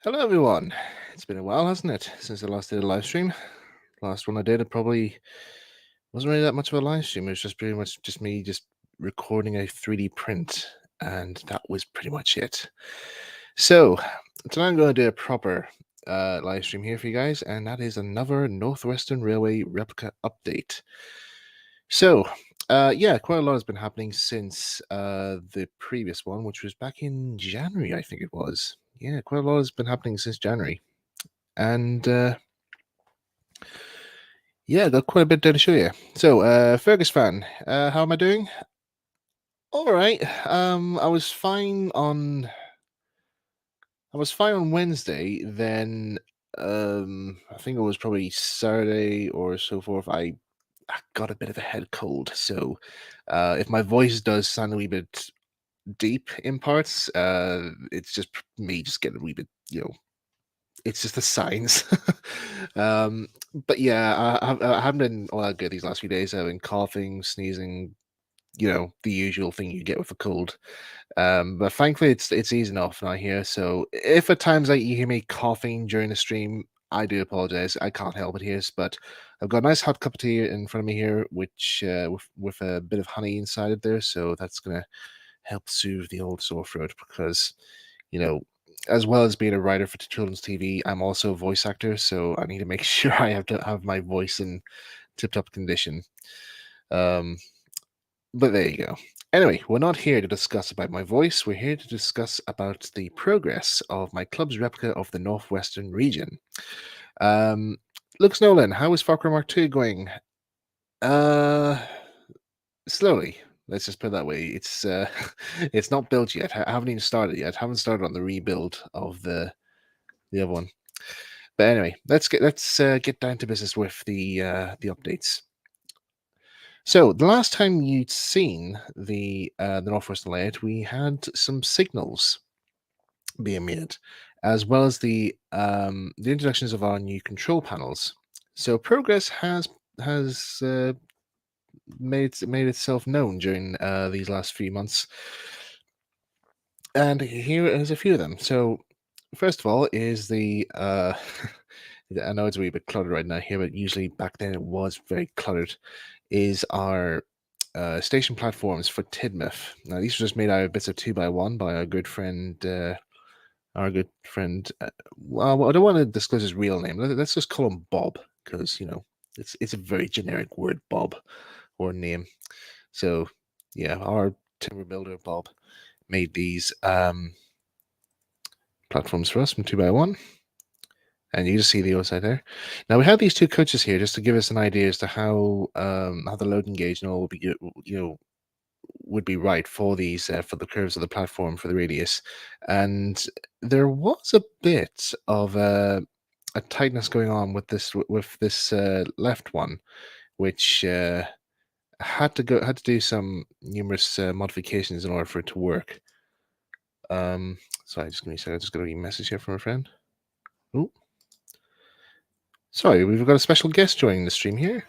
Hello, everyone. It's been a while, hasn't it, since I last did a live stream? Last one I did, it probably wasn't really that much of a live stream. It was just pretty much just me just recording a 3D print, and that was pretty much it. So tonight I'm going to do a proper live stream here for you guys, and that is another Northwestern Railway replica update. So, yeah, quite a lot has been happening since the previous one, which was back in January, I think it was. Yeah, quite a lot has been happening since January. And yeah, got quite a bit there to show you. So, Fergus fan, how am I doing? All right. I was fine on Wednesday. Then, I think it was probably Saturday or so forth. I got a bit of a head cold, so if my voice does sound a wee bit deep in parts, it's just me just getting a wee bit, it's just the signs. um, but yeah, I haven't been all that good these last few days. I've been coughing, sneezing, the usual thing you get with a cold. But thankfully, it's easing off now here. So if at times you hear me coughing during the stream, I do apologize. I can't help it here, but I've got a nice hot cup of tea in front of me here, which with a bit of honey inside it there. So that's gonna help soothe the old sore throat because, you know, as well as being a writer for children's TV, I'm also a voice actor, so I need to make sure I have to have my voice in tip-top condition. Um, but there you go. Anyway, we're not here to discuss about my voice. We're here to discuss about the progress of my club's replica of the Northwestern region. Um, Lux Nolan, how is Far Cry Mark 2 going? Uh, Slowly. Let's just put it that way. It's it's not built yet. I haven't even started yet. I haven't started on the rebuild of the other one. But anyway, let's get down to business with the updates. So the last time you'd seen the Northwestern layout, we had some signals being made, as well as the introductions of our new control panels. So progress has made itself known during these last few months, and here is a few of them. So first of all is the I know it's a wee bit cluttered right now here, but usually back then it was very cluttered. Is our station platforms for Tidmouth. Now these were just made out of bits of 2x1 by our good friend. Well, I don't want to disclose his real name. Let's just call him Bob because it's a very generic word, Bob, or name. So yeah, our timber builder Bob made these platforms for us from 2x1. And you just see the other side there. Now we have these two coaches here just to give us an idea as to how the loading gauge and all would be would be right for these for the curves of the platform for the radius. And there was a bit of a tightness going on with this left one, which had to do some numerous modifications in order for it to work. Sorry, just give me a second. I just got a wee message here from a friend. Oh. Sorry, we've got a special guest joining the stream here.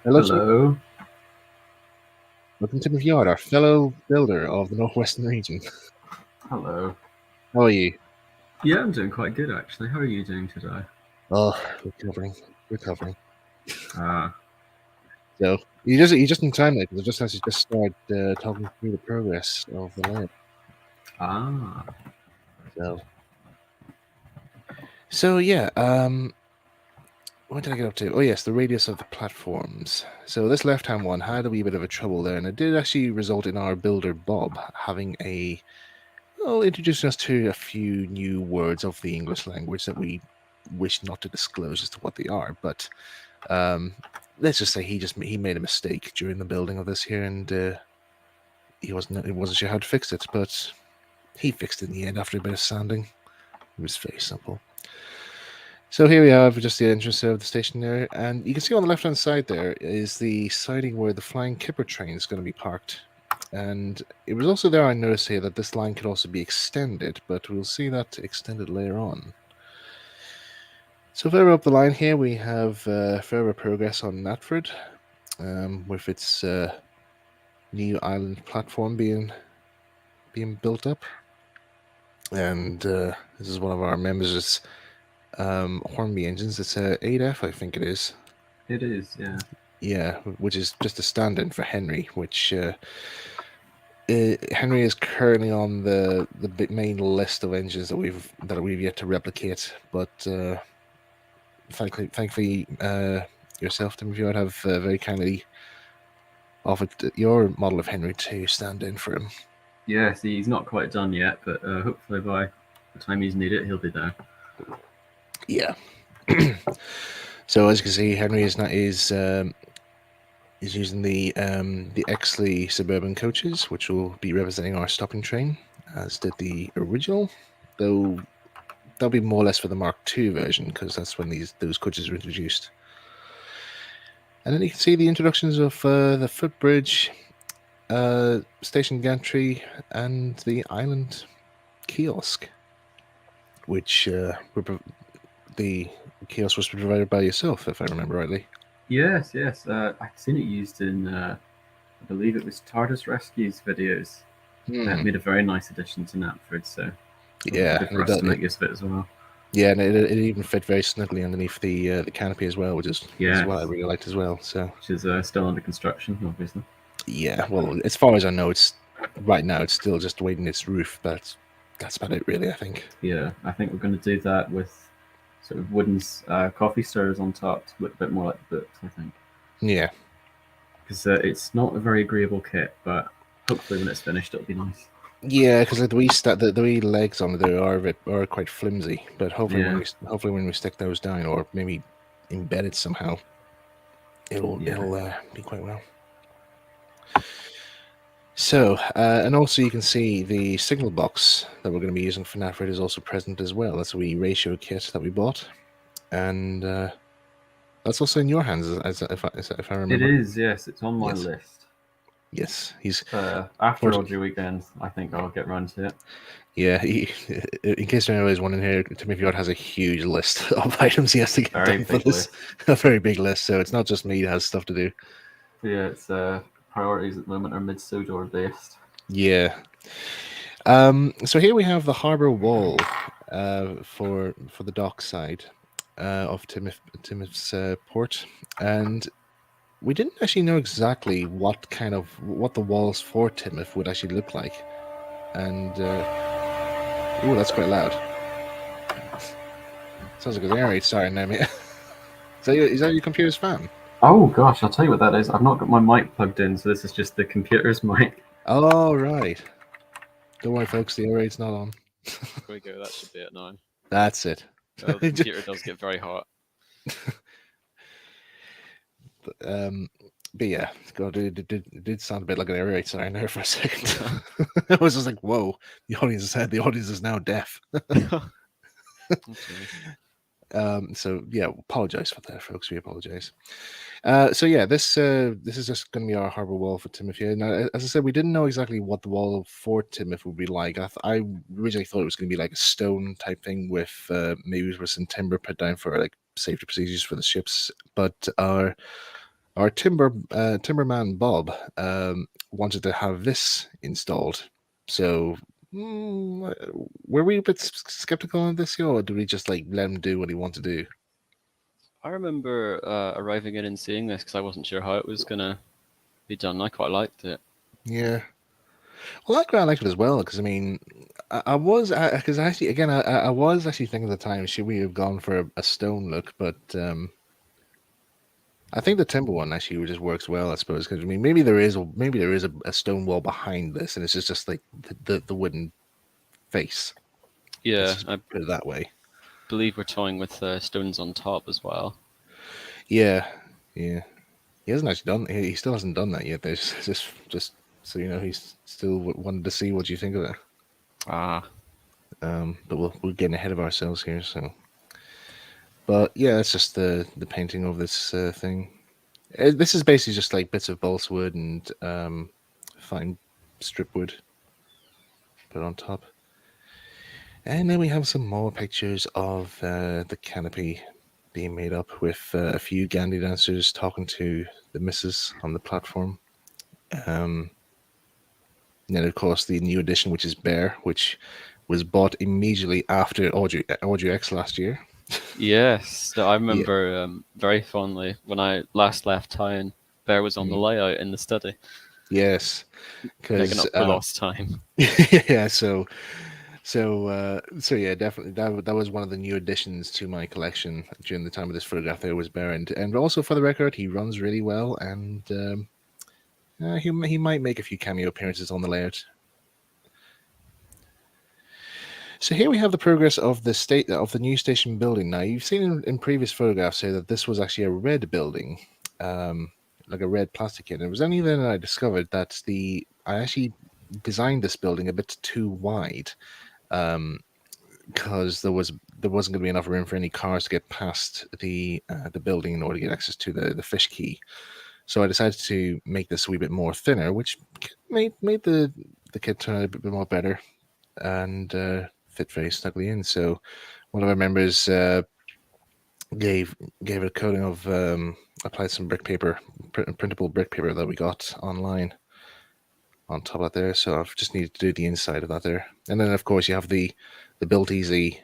Hello. Welcome to Timothy Yard, our fellow builder of the Northwestern region. Hello. How are you? Yeah, I'm doing quite good actually. How are you doing today? Oh, recovering. Ah, So you're just in time, because I just actually just started talking through the progress of the land. ah. So yeah, what did I get up to? Oh yes, the radius of the platforms. So this left-hand one had a wee bit of a trouble there, and it did actually result in our builder Bob having introducing us to a few new words of the English language that we wish not to disclose as to what they are. But let's just say he made a mistake during the building of this here, and he wasn't sure how to fix it, but he fixed it in the end after a bit of sanding. It was very simple. So here we have just the entrance of the station there, and you can see on the left-hand side there is the siding where the Flying Kipper train is going to be parked. And it was also there I noticed here that this line could also be extended, but we'll see that extended later on. So further up the line here, we have further progress on Knapford, with its new island platform being built up. and this is one of our members' Hornby engines. It's a 8F, I think it is. It is, yeah. Yeah, which is just a stand-in for Henry, which Henry is currently on the main list of engines that we've yet to replicate. But thankfully, yourself, Tim, if you would have very kindly offered your model of Henry to stand in for him. Yeah, see, he's not quite done yet, but hopefully by the time he's needed, he'll be there. Yeah. So as you can see, Henry is using the Exley Suburban coaches, which will be representing our stopping train, as did the original, though that'll be more or less for the Mark II version, because that's when those coaches were introduced. And then you can see the introductions of the footbridge, station gantry, and the island kiosk, which the kiosk was provided by yourself, if I remember rightly. Yes, yes. I've seen it used in, I believe it was TARDIS Rescues videos. That made a very nice addition to Knapford, so it'll be Yeah, good for us to make use of it as well. yeah, and it even fit very snugly underneath the canopy as well, which is what I Yes, really liked as well. So which is still under construction, obviously. yeah, well, as far as I know, it's right now it's still just waiting its roof, but that's about it, really. I think. Yeah, I think we're going to do that with sort of wooden coffee stirrers on top to look a bit more like the books, I think. Yeah, Because it's not a very agreeable kit, but hopefully when it's finished, it'll be nice. yeah, because like the wee legs on it there are quite flimsy, but Yeah, hopefully when we stick those down or maybe embed it somehow, yeah. it'll be quite well. So, and also you can see the signal box that we're going to be using for Knapford is also present as well. That's a wee ratio kit that we bought, and that's also in your hands, if I It remember. is, yes. It's on my Yes, list. yes. He's After fortunate. Audrey weekend, I think I'll get round to it. Yeah, in case anybody's wondering here, Timothy Yard has a huge list of items he has to get Very done for big this. list. A very big list, so it's not just me that has stuff to do. Yeah, it's priorities at the moment are mid-Sodor based. Yeah. So here we have the harbour wall for the dock side of Timoth's port, and we didn't actually know exactly what the walls for Timoth would actually look like. And oh, that's quite loud. Sounds like an air raid starting now, mate. Is that your computer's fan? Oh gosh, I'll tell you what that is. I've not got my mic plugged in, so this is just the computer's mic. Oh, right. Don't worry, folks. The air raid's not on. There we go. That should be it now. That's it. The computer does get very hot. But yeah, God, it did sound a bit like an air raid siren there for a second. I was just like, "Whoa!" The audience is now deaf. So yeah, apologize for that, folks. We apologize. So yeah, this is just going to be our harbor wall for Timothy. Now, as I said, we didn't know exactly what the wall for Timothy would be like. I originally thought it was going to be like a stone type thing with maybe with some timber put down for like safety procedures for the ships. But our timberman Bob wanted to have this installed. So were we a bit skeptical on this, or did we just like let him do what he wanted to do? I remember arriving in and seeing this because I wasn't sure how it was gonna be done. I quite liked it. Yeah. Well, I quite liked it as well because I mean, I was because actually again I was actually thinking at the time should we have gone for a stone look, but I think the timber one actually just works well, I suppose, because I mean maybe there is a stone wall behind this, and it's just like the wooden face. Yeah, Let's just I put it that way. believe we're toying with stones on top as well. Yeah, yeah. He hasn't actually done. He still hasn't done that yet. There's just so you know, he's still wanted to see what you think of it. Ah, But we're getting ahead of ourselves here. So, but yeah, it's just the painting of this thing. This is basically just like bits of balsa wood and fine strip wood put on top. And then we have some more pictures of the canopy being made up with a few Gandhi dancers talking to the missus on the platform. And then, of course, the new edition, which is Bear, which was bought immediately after Audio X last year. Yes, I remember very fondly when I last left town. Bear was on the layout in the study, Yes, making because up for lost time. yeah, so yeah, definitely that was one of the new additions to my collection during the time of this photograph. There was Bear, and also for the record, he runs really well, and he might make a few cameo appearances on the layout. So here we have the progress of the new station building. Now you've seen in previous photographs here that this was actually a red building, like a red plastic kit. And it was only then I discovered that I actually designed this building a bit too wide, because there wasn't going to be enough room for any cars to get past the building in order to get access to the fish key. So I decided to make this a wee bit more thinner, which made the kit turn out a bit more better and fit very snugly in. So one of our members gave it a coating of applied some brick paper, printable brick paper that we got online on top of that there. So I've just needed to do the inside of that there, and then of course you have the Built Easy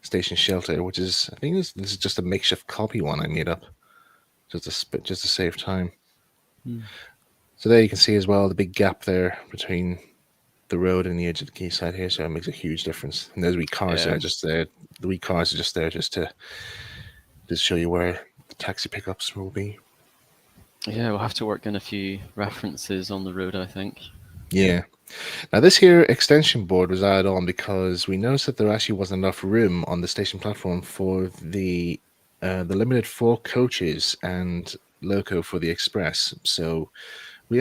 station shelter, which is, I think this is just a makeshift copy one I made up just to save time. So there you can see as well the big gap there between the road and the edge of the quayside here, so it makes a huge difference. And there's wee cars there, just there. The wee cars are just there just to show you where the taxi pickups will be. Yeah, we'll have to work in a few references on the road, I think. Yeah. Now this here extension board was added on because we noticed that there actually wasn't enough room on the station platform for the limited 4 coaches and loco for the express. So we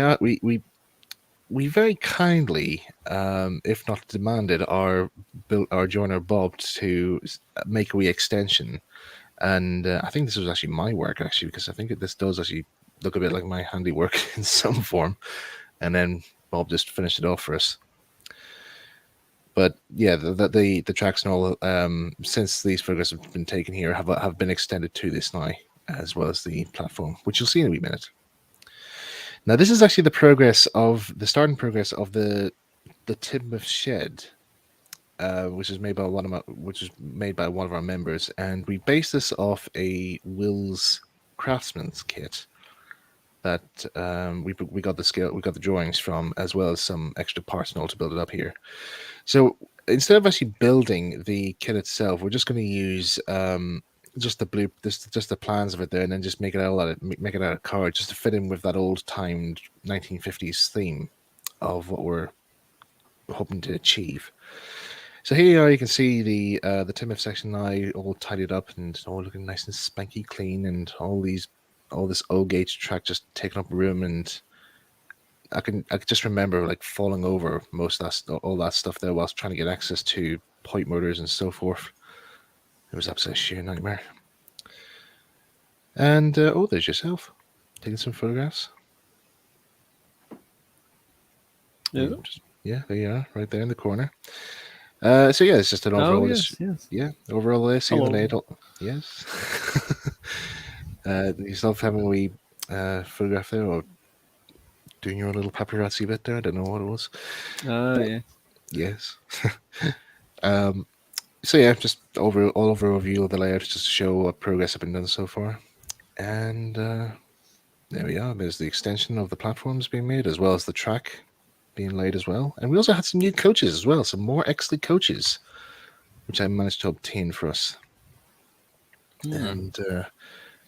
very kindly, if not demanded, our joiner Bob to make a wee extension, and I think this was actually my work because I think this does actually look a bit like my handiwork in some form, and then Bob just finished it off for us. But yeah, the tracks and all, since these photographs have been taken here, have been extended to this now, as well as the platform, which you'll see in a wee minute. Now, this is actually the starting progress of the Tidmouth shed, which is made by one of our members, and we based this off a Will's Craftsman's kit that we got the drawings from, as well as some extra parts and all to build it up here. So instead of actually building the kit itself, we're just going to use just the plans of it there, and then just make it out of card, just to fit in with that old timed 1950s theme of what we're hoping to achieve. So here you are, you can see the Tidmouth section now all tidied up and all looking nice and spanky clean, and all this old gauge track just taking up room, and I can just remember like falling over all that stuff there whilst trying to get access to point motors and so forth. It was absolutely sheer nightmare. And there's yourself taking some photographs. Yeah. There you are, right there in the corner. So yeah, it's just an overall. Yes. Yeah, overall there. See the layout. Yes. Yourself having a wee photograph there, or doing your little paparazzi bit there. I don't know what it was. Yeah. Yes. So yeah, just over review of the layout, just to show what progress have been done so far. And there we are. There's the extension of the platforms being made, as well as the track being laid as well. And we also had some new coaches as well, some more Exley coaches, which I managed to obtain for us. And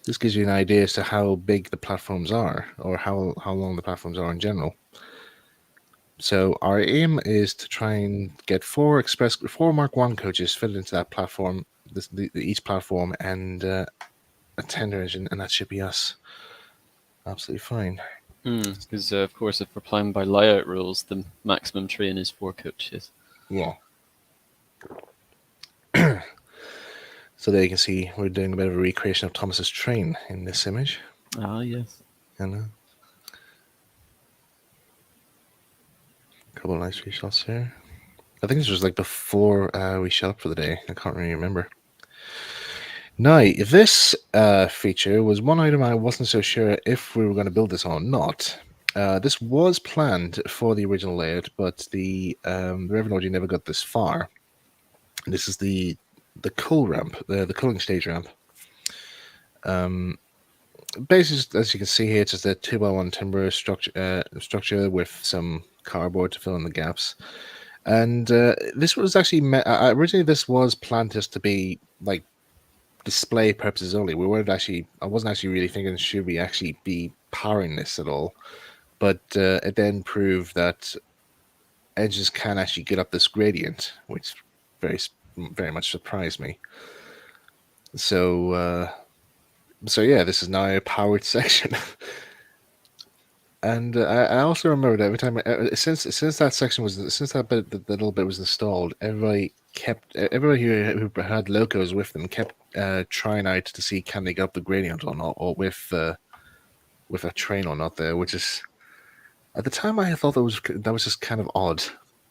this gives you an idea as to how big the platforms are, or how long the platforms are in general. So our aim is to try and get 4 Mark 1 coaches fitted into that platform, each platform, and a tender engine, and that should be us. Absolutely fine. Because of course, if we're playing by layout rules, the maximum train is 4 coaches. Yeah. So there you can see we're doing a bit of a recreation of Thomas's train in this image. Ah, yes. And a couple of nice reshots here. I think this was like before we shut up for the day. I can't really remember. Now, this feature was one item I wasn't so sure if we were going to build this on or not. This was planned for the original layout, but the Reverend Orgy never got this far. This is the coal ramp, the cooling stage ramp. Basically, as you can see here, it's just a 2x1 timber structure with some cardboard to fill in the gaps. And this was actually originally this was planned just to be like display purposes only. I wasn't actually really thinking should we actually be powering this at all, but it then proved that edges can actually get up this gradient, which very much surprised me. So yeah, this is now a powered section. And I also remember that every time, since that section was since that little bit was installed, everybody who had locos with them kept trying out to see can they get up the gradient or not, or with a train or not there. Which is at the time I thought that was just kind of odd,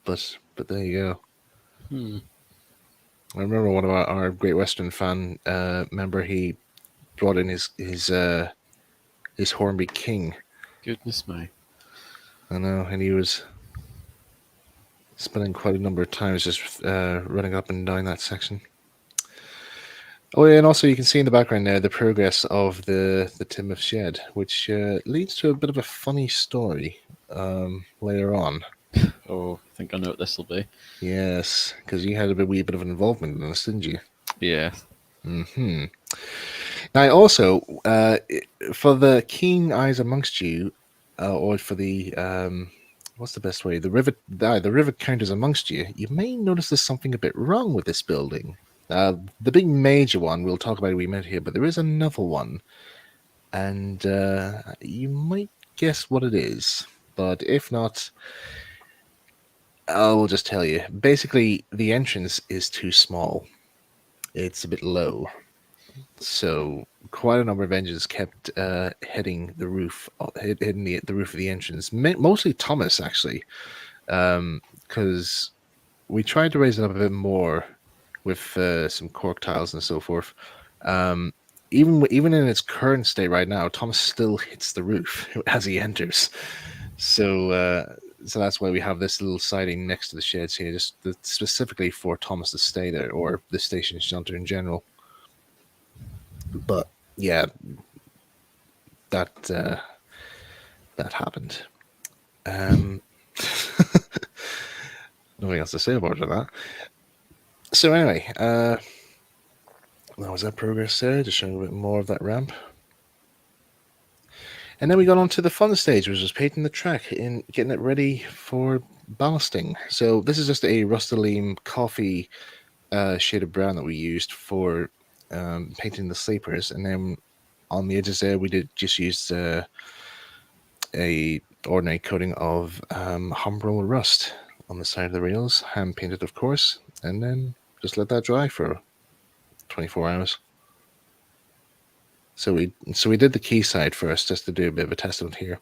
but there you go. I remember one of our Great Western fan member. He brought in his Hornby King. Goodness me. I know, and he was spending quite a number of times just running up and down that section. Oh yeah, and also you can see in the background there the progress of the Tidmouth shed, which leads to a bit of a funny story later on. Oh, I think I know what this will be. Yes, because you had a wee bit of an involvement in this, didn't you? Yeah. Mm-hmm. Now, also, for the keen eyes amongst you, or for the what's the best way? The rivet counters amongst you, you may notice there's something a bit wrong with this building. The big major one we'll talk about we met here, but there is another one, and you might guess what it is. But if not, I will just tell you. Basically, the entrance is too small. It's a bit low. So quite a number of engines kept hitting the roof, hitting the roof of the entrance. Mostly Thomas, actually, because we tried to raise it up a bit more with some cork tiles and so forth. Even in its current state right now, Thomas still hits the roof as he enters. So that's why we have this little siding next to the sheds here, just specifically for Thomas to stay there, or the station shelter in general. But yeah, that happened. Nothing else to say about that. So anyway, that was that progress there, just showing a bit more of that ramp. And then we got on to the fun stage, which was painting the track and getting it ready for ballasting. So this is just a Rust-Oleum coffee shade of brown that we used for painting the sleepers, and then on the edges there we just used a ordinary coating of Humbrol rust on the side of the rails, hand painted of course, and then just let that dry for 24 hours. So we did the quayside first, just to do a bit of a testament here,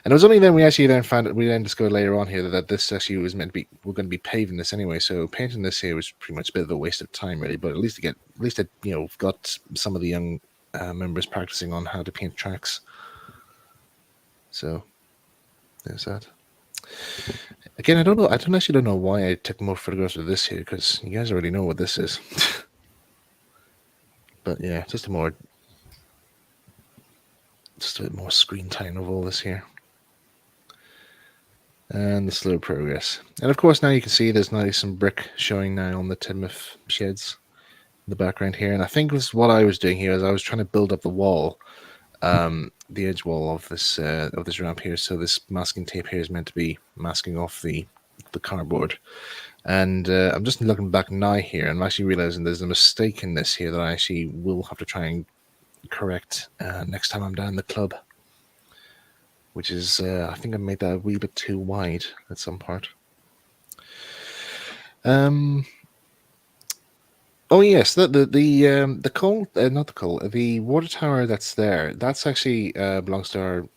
and it was only then we discovered later on here that this actually was meant to be, we're going to be paving this anyway. So painting this here was pretty much a bit of a waste of time, really. But at least it got some of the young members practicing on how to paint tracks. So there's that. Again, I don't know why I took more photographs of this here, because you guys already know what this is. But yeah, just a bit more screen time of all this here. And the slow progress. And of course, now you can see there's now some brick showing now on the Tidmouth sheds in the background here. And I think what I was doing here is I was trying to build up the wall, the edge wall of this ramp here. So this masking tape here is meant to be masking off the cardboard. And I'm just looking back now here, and I'm actually realizing there's a mistake in this here that I actually will have to try and correct next time I'm down the club, which is I think I made that a wee bit too wide at some part. Oh yes, the coal, not the coal, the water tower that's there. That's actually belongs to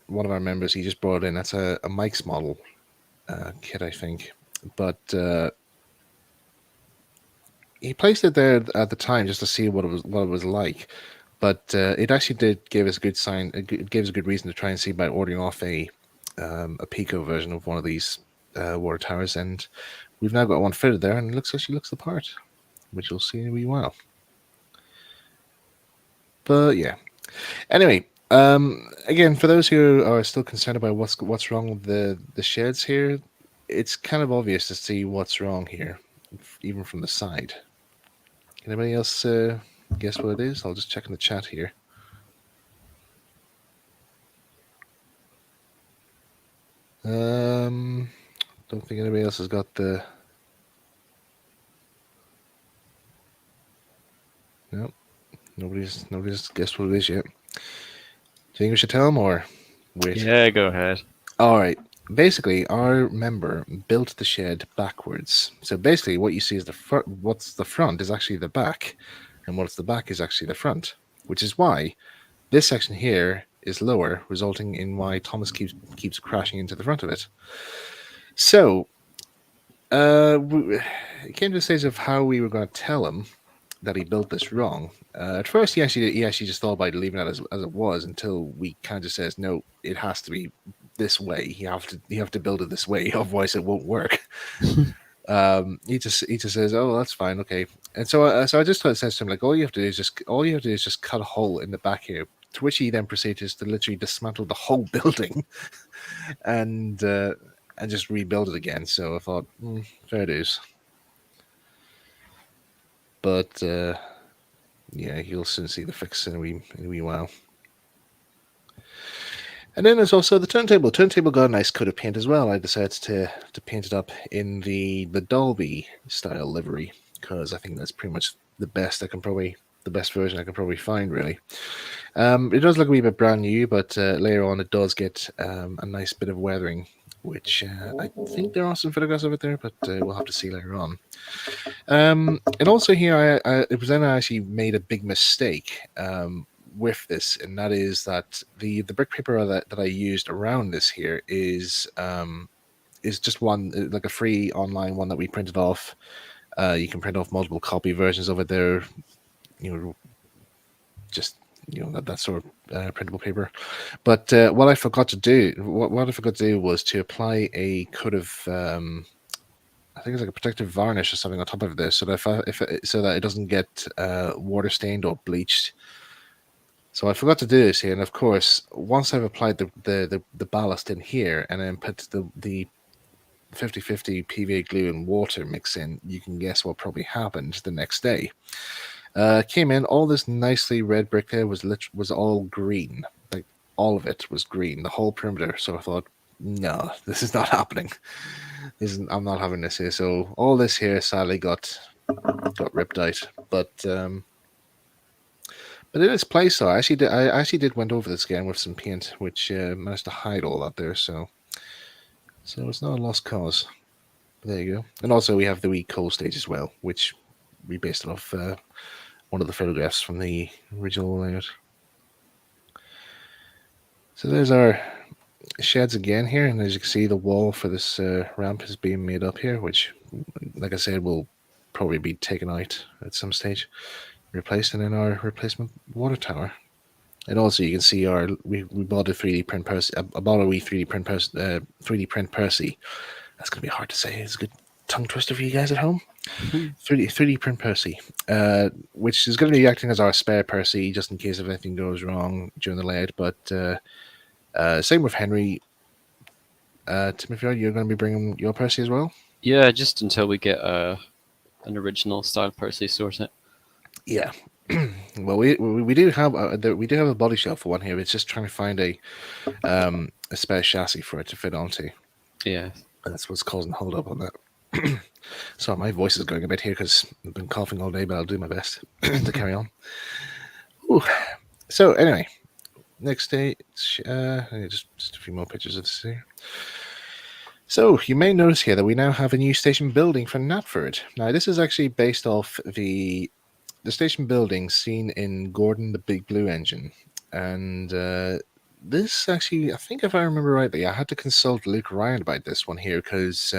one of our members. He just brought in. That's a Mike's model kit, I think, but he placed it there at the time just to see what it was like. But it actually did give us a good sign. It gave us a good reason to try and see by ordering off a a Pico version of one of these water towers, and we've now got one fitted there, and it actually looks the part, which you'll see in a wee while. But yeah, anyway, again, for those who are still concerned about what's wrong with the sheds here, it's kind of obvious to see what's wrong here, even from the side. Can anybody else guess what it is? I'll just check in the chat here. Don't think anybody else has got the. No, nobody's guessed what it is yet. Do you think we should tell them or wait? Yeah, go ahead. All right. Basically, our member built the shed backwards. So basically, what you see is the front. What's the front is actually the back, and what's the back is actually the front. Which is why this section here is lower, resulting in why Thomas keeps crashing into the front of it. So, it came to the stage of how we were going to tell him that he built this wrong. At first, he actually just thought about leaving it as it was until we kind of just says, no, it has to be this way. You have to build it this way, otherwise it won't work. He just says, oh, that's fine, okay. And so I just says to him, like, all you have to do is just cut a hole in the back here. To which he then proceeds to literally dismantle the whole building and just rebuild it again. So I thought, fair dues. But yeah, you'll soon see the fix in a wee while. And then there's also the turntable. Turntable got a nice coat of paint as well. I decided to paint it up in the Dolby style livery because I think that's pretty much the best version I can probably find, really. It does look a wee bit brand new, but later on it does get a nice bit of weathering, which I think there are some photographs of it there, but we'll have to see later on. And also here, it was then I actually made a big mistake with this, and that is that the brick paper that I used around this here is just one, like a free online one that we printed off. You can print off multiple copy versions of it there, just that sort of printable paper. But what I forgot to do was to apply a coat of I think it's like a protective varnish or something on top of this, so that so that it doesn't get water stained or bleached. So I forgot to do this here, and of course, once I've applied the ballast in here and then put the 50/50 PVA glue and water mix in, you can guess what probably happened the next day. Came in, all this nicely red brick there was all green, like all of it was green, the whole perimeter. So I thought, no, this is not happening. I'm not having this here. So all this here sadly got ripped out, but in its place, though, I actually did went over this again with some paint, which managed to hide all that there. So it's not a lost cause. But there you go. And also we have the wee coal stage as well, which we based it off one of the photographs from the original layout. So there's our sheds again here, and as you can see, the wall for this ramp is being made up here, which, like I said, will probably be taken out at some stage, replaced, and then our replacement water tower. And also, you can see we bought a 3D print Percy. I bought a wee 3D print Percy. That's gonna be hard to say. It's a good tongue twister for you guys at home. 3D print Percy, which is going to be acting as our spare Percy just in case if anything goes wrong during the layout. But same with Henry. Timothy, you're going to be bringing your Percy as well? Yeah, just until we get an original style Percy sorted. Yeah. Well, we do have a body shell for one here. It's just trying to find a spare chassis for it to fit onto. Yeah. And that's what's causing hold up on that. Sorry, my voice is going a bit here because I've been coughing all day, but I'll do my best to carry on. Ooh. So anyway, next stage, just a few more pictures of this here. So you may notice here that we now have a new station building for Knapford. Now this is actually based off the station building seen in Gordon the Big Blue Engine, and this actually, I think if I remember rightly, I had to consult Luke Ryan about this one here because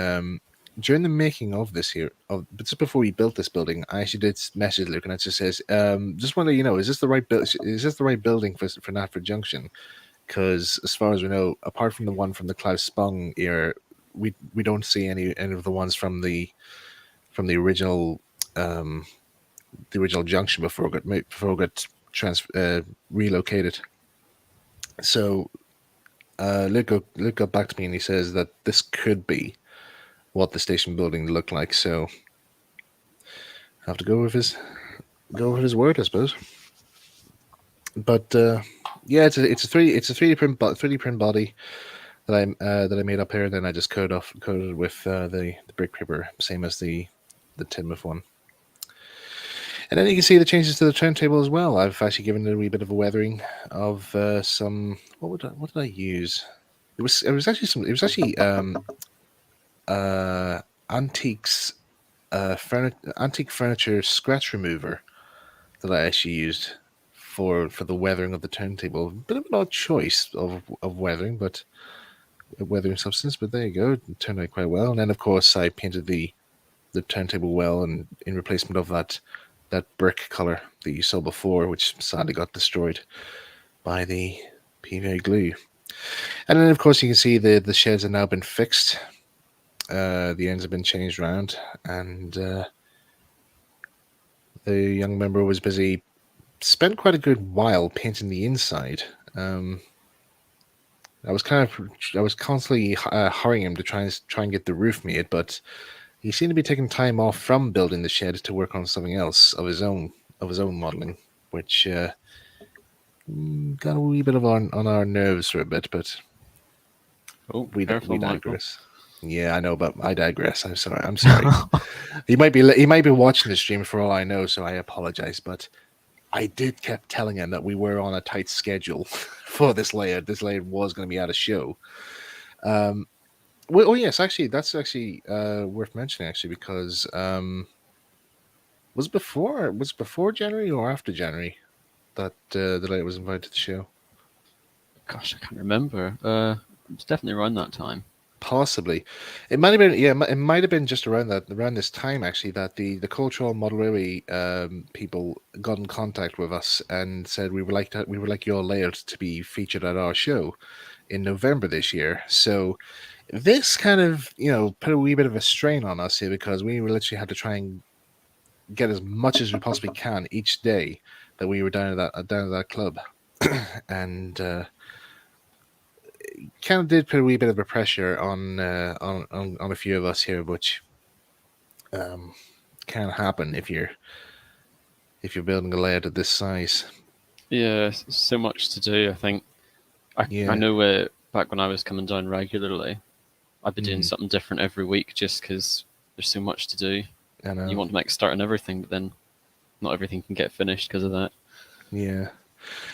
during the making of this here, but just before we built this building, I actually did message Luke, and it just says, "Just want to let you know, is this the right building for Knapford Junction? because as far as we know, apart from the one from the Klaus Spung era, we don't see any of the ones from the original junction before it got relocated. So Luke got back to me and he says that this could be what the station building looked like. So I have to go with his word, I suppose. But yeah, it's a 3D print body that I made up here. Then I just coated with the brick paper, same as the Tidmouth one. And then you can see the changes to the turntable as well. I've actually given it a wee bit of a weathering of some. What did I use? It was actually antiques antique furniture scratch remover that I actually used for the weathering of the turntable. A bit of an odd choice of weathering, but weathering substance. But there you go, it turned out quite well. And then of course I painted the turntable well, and in replacement of that brick color that you saw before, which sadly got destroyed by the PVA glue. And then of course you can see the sheds have now been fixed. The ends have been changed around, and the young member was busy, spent quite a good while painting the inside. I was constantly hurrying him to try and get the roof made, but he seemed to be taking time off from building the shed to work on something else of his own modeling, which got a wee bit on our nerves for a bit. But we digress. Yeah, I know, but I digress. I'm sorry. He might be watching the stream for all I know, so I apologize. But I did kept telling him that we were on a tight schedule for this layout. This layout was going to be out of show. Well, oh yes, actually, that's actually worth mentioning. Actually, because was it before January or after January that the layout was invited to the show? Gosh, I can't remember. It was definitely around that time. Possibly, it might have been. Yeah, it might have been just around this time actually that the cultural model railway people got in contact with us and said we would like your layout to be featured at our show in November this year. So this kind of put a wee bit of a strain on us here, because we literally had to try and get as much as we possibly can each day that we were down at that club, and kind of did put a wee bit of a pressure on a few of us here, which can happen if you're building a layout of this size. Yeah, so much to do. I think I know back when I was coming down regularly, I'd be doing something different every week just because there's so much to do. I know. You want to make a start on everything, but then not everything can get finished because of that. Yeah,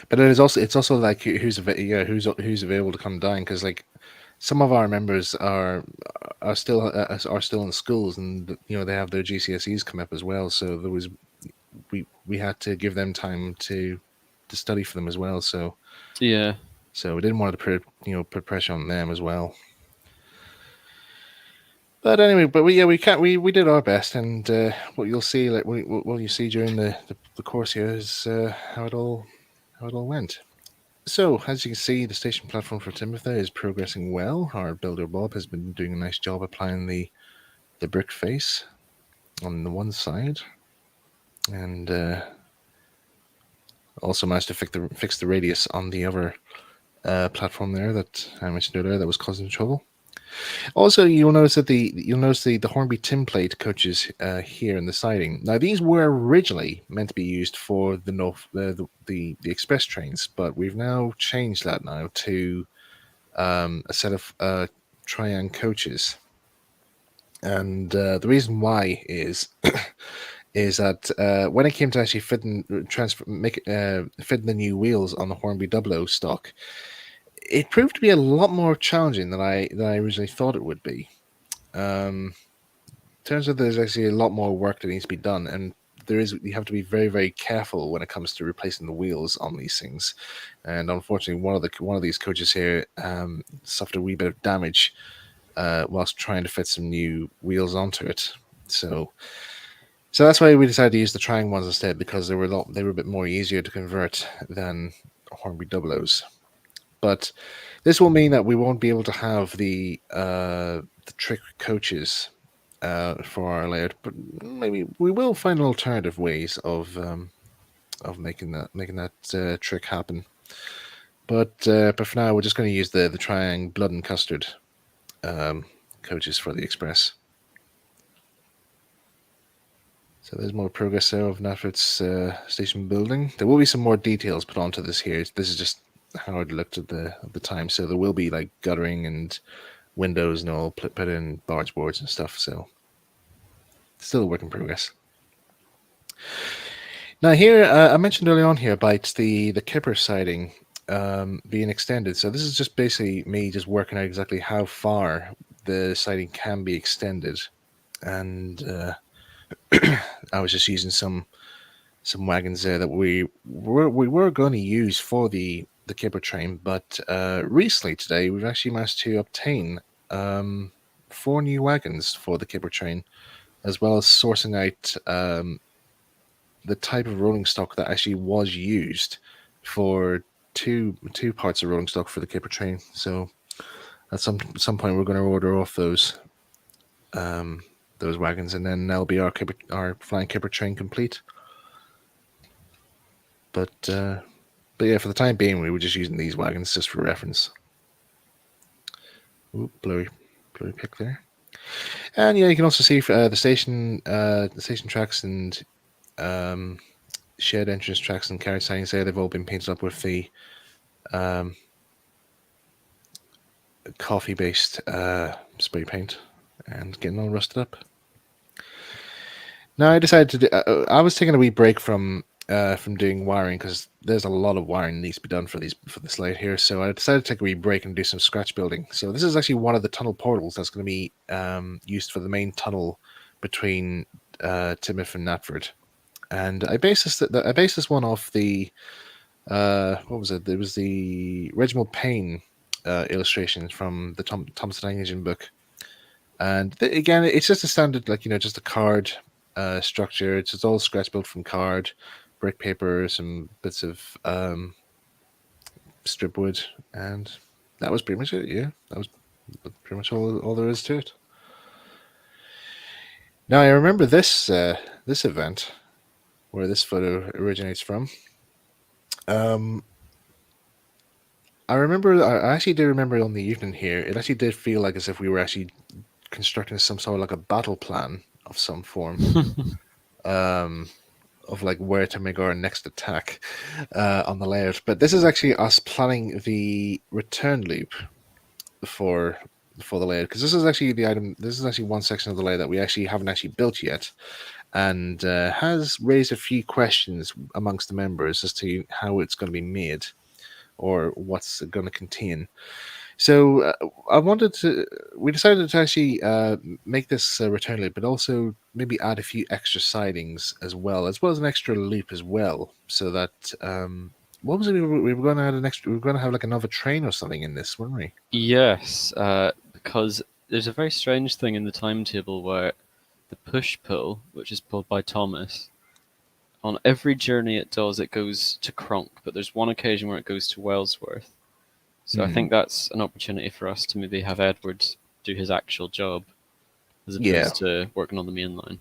but it's also like who's available to come down, because like some of our members are still in schools, and they have their GCSEs come up as well. So we had to give them time to study for them as well. So yeah, we didn't want to put pressure on them as well. But anyway, we did our best, and what you'll see, like what you see during the course here is how it all went. So, as you can see, the station platform for Tidmouth is progressing well. Our builder Bob has been doing a nice job applying the brick face on the one side, and also managed to fix the radius on the other platform there that I mentioned earlier that was causing trouble. Also, you'll notice the Hornby tin plate coaches here in the siding. Now, these were originally meant to be used for the express trains, but we've now changed that now to a set of Triang coaches. And the reason why is is that when it came to actually fitting the new wheels on the Hornby 00 stock, it proved to be a lot more challenging than I originally thought it would be. Turns out there's actually a lot more work that needs to be done, and you have to be very, very careful when it comes to replacing the wheels on these things. And unfortunately, one of these coaches here suffered a wee bit of damage whilst trying to fit some new wheels onto it. So that's why we decided to use the Triang ones instead, because they were a bit more easier to convert than Hornby 00s. But this will mean that we won't be able to have the trick coaches for our layout, but maybe we will find alternative ways of making that trick happen. But for now, we're just going to use the triangle blood and custard coaches for the express. So there's more progress there of Knapford's station building. There will be some more details put onto this here. This is just how it looked at the time. So there will be like guttering and windows and all put in barge boards and stuff. So still a work in progress. Now here, I mentioned early on here about the Kipper siding being extended. So this is just basically me just working out exactly how far the siding can be extended, and I was just using some wagons there that we were going to use for the Kipper train, but recently today we've actually managed to obtain 4 new wagons for the Kipper train, as well as sourcing out the type of rolling stock that actually was used for two parts of rolling stock for the Kipper train. So at some point we're going to order off those wagons, and then that'll be our flying Kipper train complete. But yeah, for the time being, we were just using these wagons just for reference. Ooh, blurry pick there. And yeah, you can also see the station tracks and shared entrance tracks and carriage signs there. They've all been painted up with the coffee-based spray paint and getting all rusted up. Now I decided to do, I was taking a wee break from doing wiring because there's a lot of wiring that needs to be done for this layout here. So I decided to take a wee break and do some scratch building. So this is actually one of the tunnel portals that's going to be used for the main tunnel between Tidmouth and Knapford. And I based this one off the what was it? It was the Reginald Payne illustrations from the Thomas the Tank Engine book. And again, it's just a standard, like, just a card structure. It's all scratch built from card, brick paper, some bits of strip wood, and that was pretty much it. Yeah, that was pretty much all there is to it. Now I remember this event where this photo originates from. I actually do remember on the evening here, it actually did feel like as if we were actually constructing some sort of like a battle plan of some form. Of like where to make our next attack on the layout. But this is actually us planning the return loop for the layout, because this is actually one section of the layout that we actually haven't actually built yet, and has raised a few questions amongst the members as to how it's going to be made or what's it going to contain. So we decided to actually make this return loop, but also maybe add a few extra sidings as well as an extra loop as well, so that what was it? We were going to add we were going to have like another train or something in this, weren't we? Yes, because there's a very strange thing in the timetable where the push-pull, which is pulled by Thomas, on every journey it does, it goes to Cronk, but there's one occasion where it goes to Wellsworth. So I think that's an opportunity for us to maybe have Edward do his actual job as opposed to working on the main line.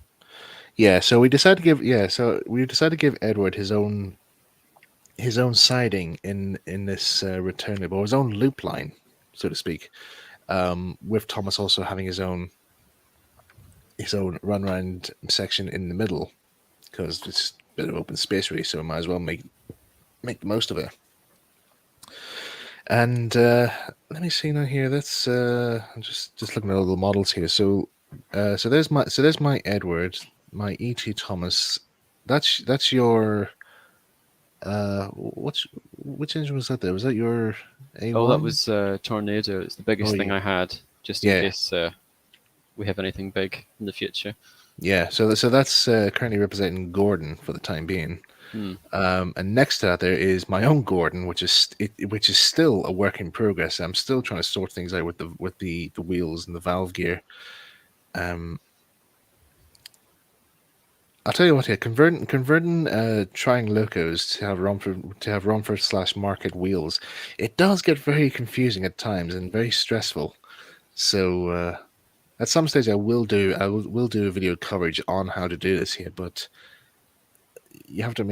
Yeah, so we decided to give Edward his own siding in this return loop, or his own loop line, so to speak. With Thomas also having his own run around section in the middle, because it's a bit of open space really, so we might as well make the most of it. And let me see now here. That's I'm just looking at all the models here. So there's my Edward, my E.T. Thomas. That's your which engine was that there? Was that your A1? Oh, that was Tornado. It's the biggest thing I had, just in case we have anything big in the future. Yeah, so that's currently representing Gordon for the time being. And next to that there is my own Gordon, which is still a work in progress. I'm still trying to sort things out with the wheels and the valve gear. I'll tell you what here. Converting trying locos to have Romford / Market wheels, it does get very confusing at times and very stressful. So at some stage, will do a video coverage on how to do this here, but I have to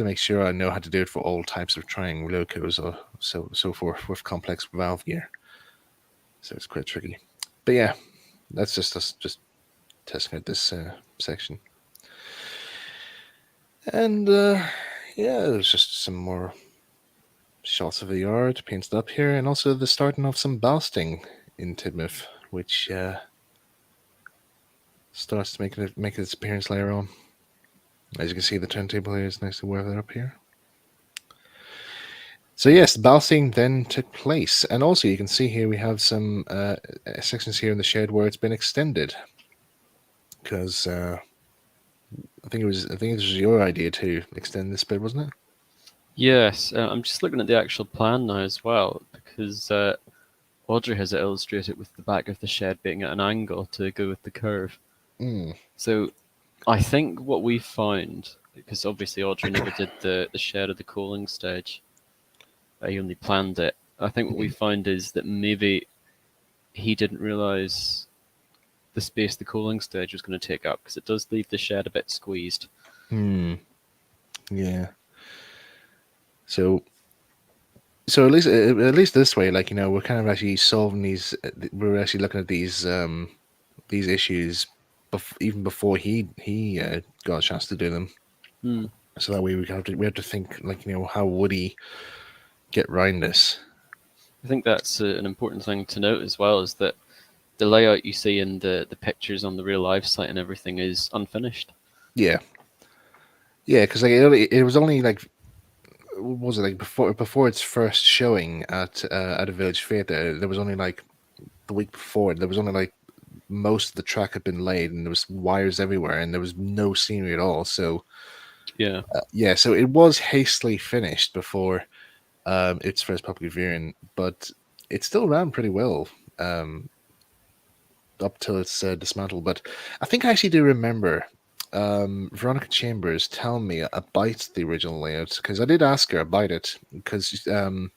make sure I know how to do it for all types of trying locos or so forth with complex valve gear. So it's quite tricky. But yeah, that's just us just testing out this section. And yeah, there's just some more shots of the yard painted up here, and also the starting of some ballasting in Tidmouth, which starts to make its appearance later on. As you can see, the turntable here is nicely weathered up here. So yes, the ballasting then took place, and also you can see here we have some sections here in the shed where it's been extended, because I think it was your idea to extend this bit, wasn't it? Yes, I'm just looking at the actual plan now as well, because Audrey has it illustrated with the back of the shed being at an angle to go with the curve. Mm. So I think what we found, because obviously Audrey never did the shed or the cooling stage, he only planned it. I think what we found is that maybe he didn't realise the space the cooling stage was going to take up, because it does leave the shed a bit squeezed. Hmm. Yeah. So at least this way, like, you know, we're kind of actually solving these. We're actually looking at these issues even before he got a chance to do them. Hmm. So that way we have to think, like, you know, how would he get around this? I think that's an important thing to note as well, is that the layout you see in the pictures on the real life site and everything is unfinished. Yeah, because like it was only like, what was it, like before its first showing at a village fair. There was only like the week before. There was only like most of the track had been laid, and there was wires everywhere, and there was no scenery at all. So Yeah. yeah, so it was hastily finished before its first public viewing, but it still ran pretty well. Up till it's dismantled. But I think I actually do remember Veronica Chambers telling me about the original layout, because I did ask her about it, because one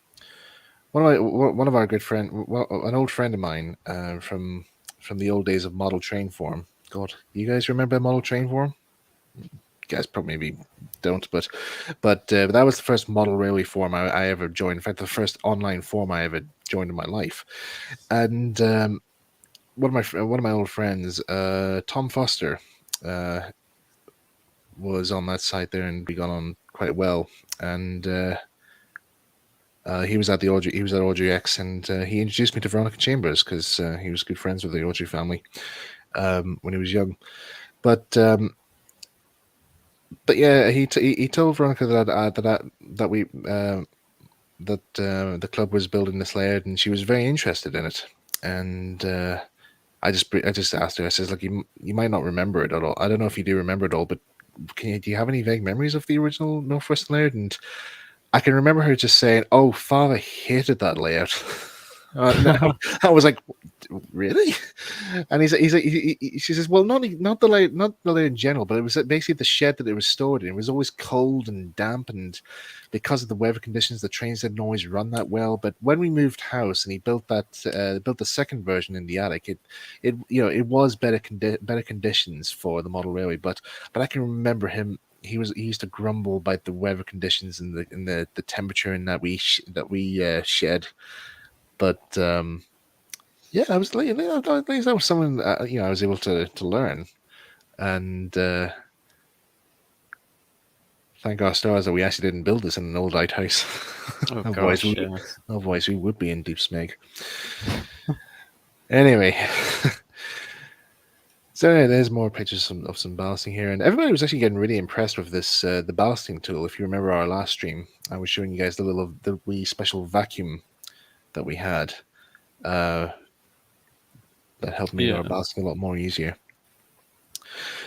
of our good friend, an old friend of mine from the old days of Model Train Forum. God, you guys remember Model Train Forum? You guys probably maybe don't, but that was the first model railway forum I ever joined. In fact, the first online forum I ever joined in my life. And one of my old friends, Tom Foster, was on that site there, and we got on quite well. And he was at Audrey X, and he introduced me to Veronica Chambers, because he was good friends with the Audrey family when he was young. But yeah, he told Veronica that the club was building this layout, and she was very interested in it. And I just asked her. I says, like, you might not remember it at all. I don't know if you do remember it all, but do you have any vague memories of the original Northwest layout? And I can remember her just saying, "Oh, Father hated that layout." I was like, "Really?" And she says, "Well, not the layout, not the layout in general, but it was basically the shed that it was stored in. It was always cold and damp, and because of the weather conditions, the trains didn't always run that well. But when we moved house and he built the second version in the attic, it was better conditions for the model railway. But I can remember him." He used to grumble about the weather conditions and the temperature and that we shed. But yeah, I was like, at least that was something I was able to learn. And thank our stars that we actually didn't build this in an old outhouse. Oh otherwise, gosh, yes. we would be in deep smeg. Anyway. So yeah, there's more pictures of some ballasting here, and everybody was actually getting really impressed with this the ballasting tool. If you remember our last stream, I was showing you guys the wee special vacuum that we had that helped make our Yeah. ballasting a lot more easier.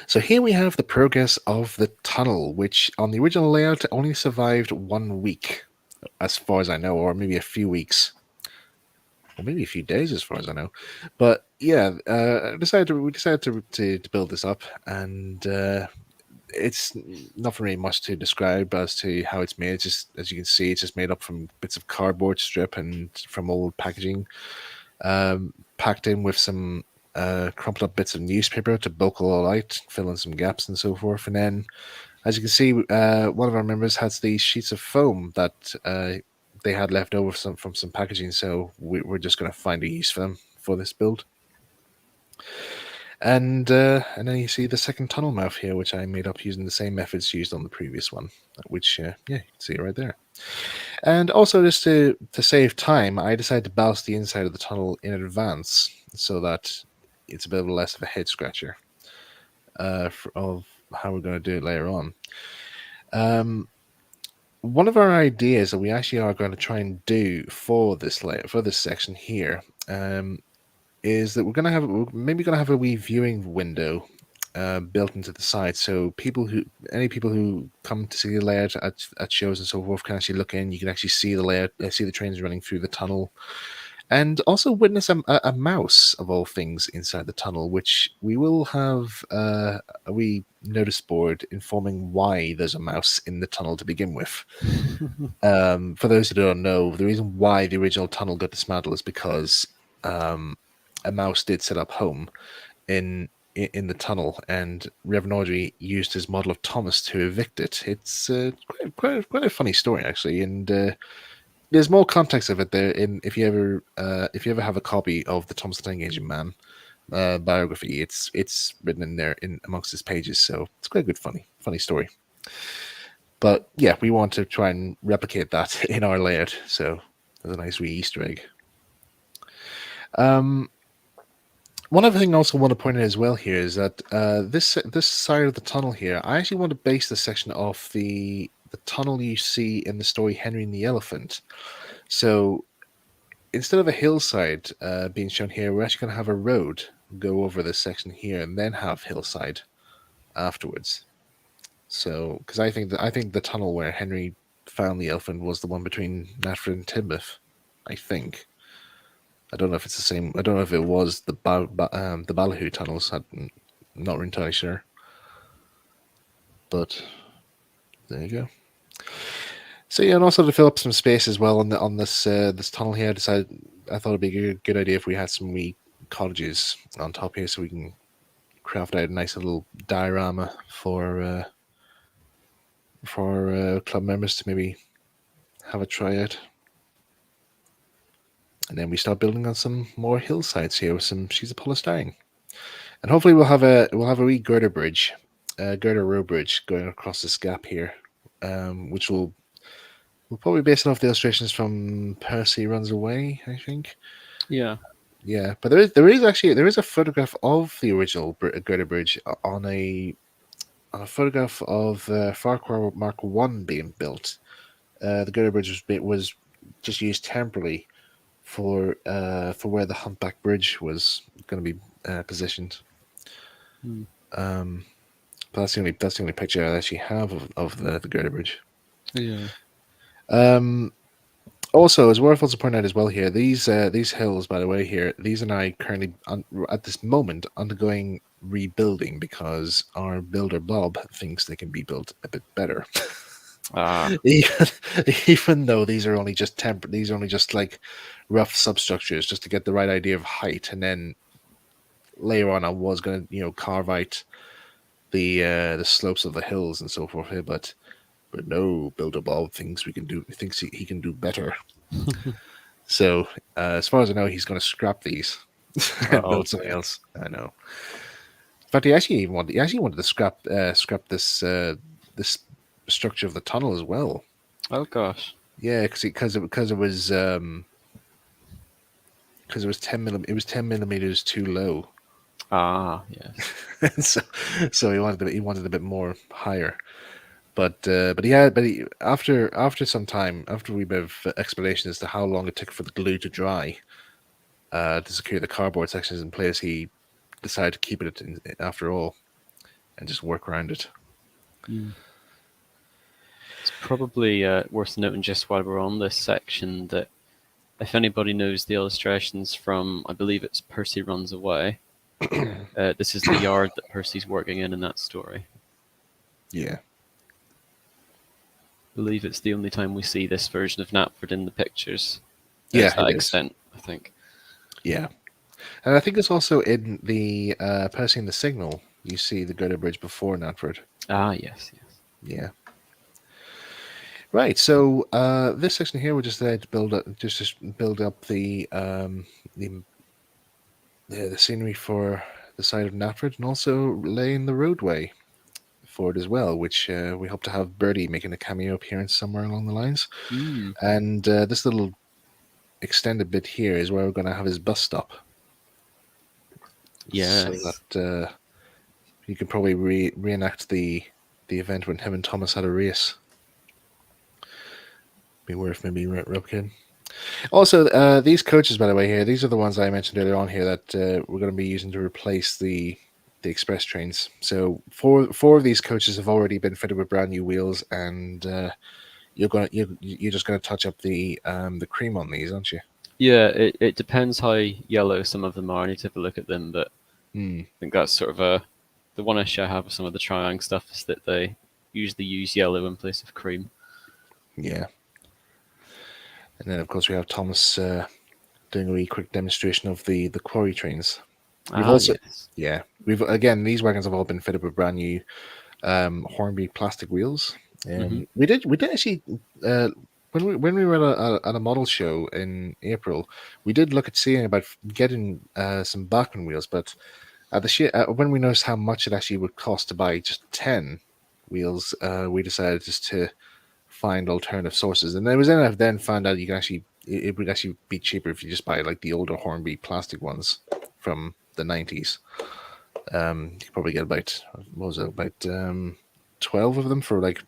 So here we have the progress of the tunnel, which on the original layout only survived 1 week, as far as I know, or maybe a few weeks. Or maybe a few days, as far as I know. But yeah, we decided to build this up, and it's nothing really much to describe as to how it's made. It's just, as you can see, it's just made up from bits of cardboard strip and from old packaging, packed in with some crumpled up bits of newspaper to bulk it all out, fill in some gaps and so forth. And then, as you can see, one of our members has these sheets of foam that they had left over from some packaging, so we're just going to find a use for them for this build. And then you see the second tunnel mouth here, which I made up using the same methods used on the previous one, which yeah, you can see it right there. And also, just to save time, I decided to ballast the inside of the tunnel in advance so that it's a bit less of a head scratcher of how we're going to do it later on. One of our ideas that we actually are going to try and do for this section here is that we're maybe going to have a wee viewing window built into the side, so any people who come to see the layout at shows and so forth can actually look in. You can actually see the layout, see the trains running through the tunnel, and also witness a mouse of all things inside the tunnel, which we will have a wee notice board informing why there's a mouse in the tunnel to begin with. For those who don't know, the reason why the original tunnel got dismantled is because a mouse did set up home in the tunnel, and Reverend Audrey used his model of Thomas to evict it. It's quite a funny story, actually, and there's more context of it there. If you ever have a copy of the Thomas the Tank Engine Man biography, it's written in there in amongst his pages, so it's quite a good funny story. But yeah, we want to try and replicate that in our layout, so there's a nice wee Easter egg. One other thing I also want to point out as well here is that this side of the tunnel here, I actually want to base this section off the tunnel you see in the story Henry and the Elephant. So instead of a hillside being shown here, we're actually going to have a road go over this section here and then have hillside afterwards. So, because I think the tunnel where Henry found the elephant was the one between Knapford and Tidmouth, I think. I don't know if it's the same. I don't know if it was the Ballyhoo tunnels. I'm not entirely sure. But there you go. So yeah, and also to fill up some space as well on this tunnel here, I thought it'd be a good idea if we had some wee cottages on top here, so we can craft out a nice little diorama for club members to maybe have a try out. And then we start building on some more hillsides here with some sheets of polystyrene. And hopefully we'll have a wee girder bridge, girder row bridge going across this gap here, which we'll probably base it off the illustrations from Percy Runs Away, I think. Yeah. Yeah, but there is a photograph of the original girder bridge on a photograph of Farquhar Mark 1 being built. The girder bridge was just used temporarily for where the humpback bridge was going to be positioned. But that's the only picture I actually have of the girder bridge. Yeah. Also, it's worth also pointing out as well here, these hills, by the way, here, these are now currently at this moment undergoing rebuilding because our builder Bob thinks they can be built a bit better. Even though these are only just like rough substructures just to get the right idea of height, and then later on I was going to carve out the slopes of the hills and so forth here, but no, Builder Bob thinks he can do better. So as far as I know, he's going to scrap these and build something else. I know. In fact, he actually wanted to scrap this this structure of the tunnel as well. Oh gosh. Yeah, because it was 10 millimeters too low. Ah, yes. so he wanted a bit more higher. But after some time, after we bit of explanation as to how long it took for the glue to dry to secure the cardboard sections in place, he decided to keep it after all and just work around it. It's probably worth noting just while we're on this section that if anybody knows the illustrations from, I believe it's Percy Runs Away, this is the yard that Percy's working in that story. Yeah. I believe it's the only time we see this version of Knapford in the pictures. Yeah, To it that is. extent, I think. Yeah. And I think it's also in the passing the signal. You see the Girder Bridge before Knapford. Ah, yes, yes. Yeah. Right. So this section here, we're just there to build up, just build up the the scenery for the side of Knapford, and also laying the roadway for it as well, which we hope to have Birdie making a cameo appearance somewhere along the lines. Mm, And this little extended bit here is where we're going to have his bus stop, so yes. that you can probably reenact the event when him and Thomas had a race. Be worth maybe replicating. Also, these coaches, by the way, here, these are the ones I mentioned earlier on here that we're going to be using to replace the express trains. So four of these coaches have already been fitted with brand new wheels, and you're just going to touch up the cream on these, aren't you? Yeah, it depends how yellow some of them are. I need to have a look at them, but Hmm. I think that's sort of the one issue I have with some of the Triang stuff is that they usually use yellow in place of cream. Yeah. And then, of course, we have Thomas doing a wee quick demonstration of the quarry trains. We've Ah, also, yes. yeah, we've again, these wagons have all been fitted with brand new Hornby plastic wheels. Hmm. We did actually uh, when we were at a model show in April, we did look at seeing about getting some Bachmann wheels, but when we noticed how much it actually would cost to buy just 10 wheels, we decided just to find alternative sources. And then I then found out you can actually it would actually be cheaper if you just buy like the older Hornby plastic ones from the 90s. You could probably get about, what was it, about 12 of them for like,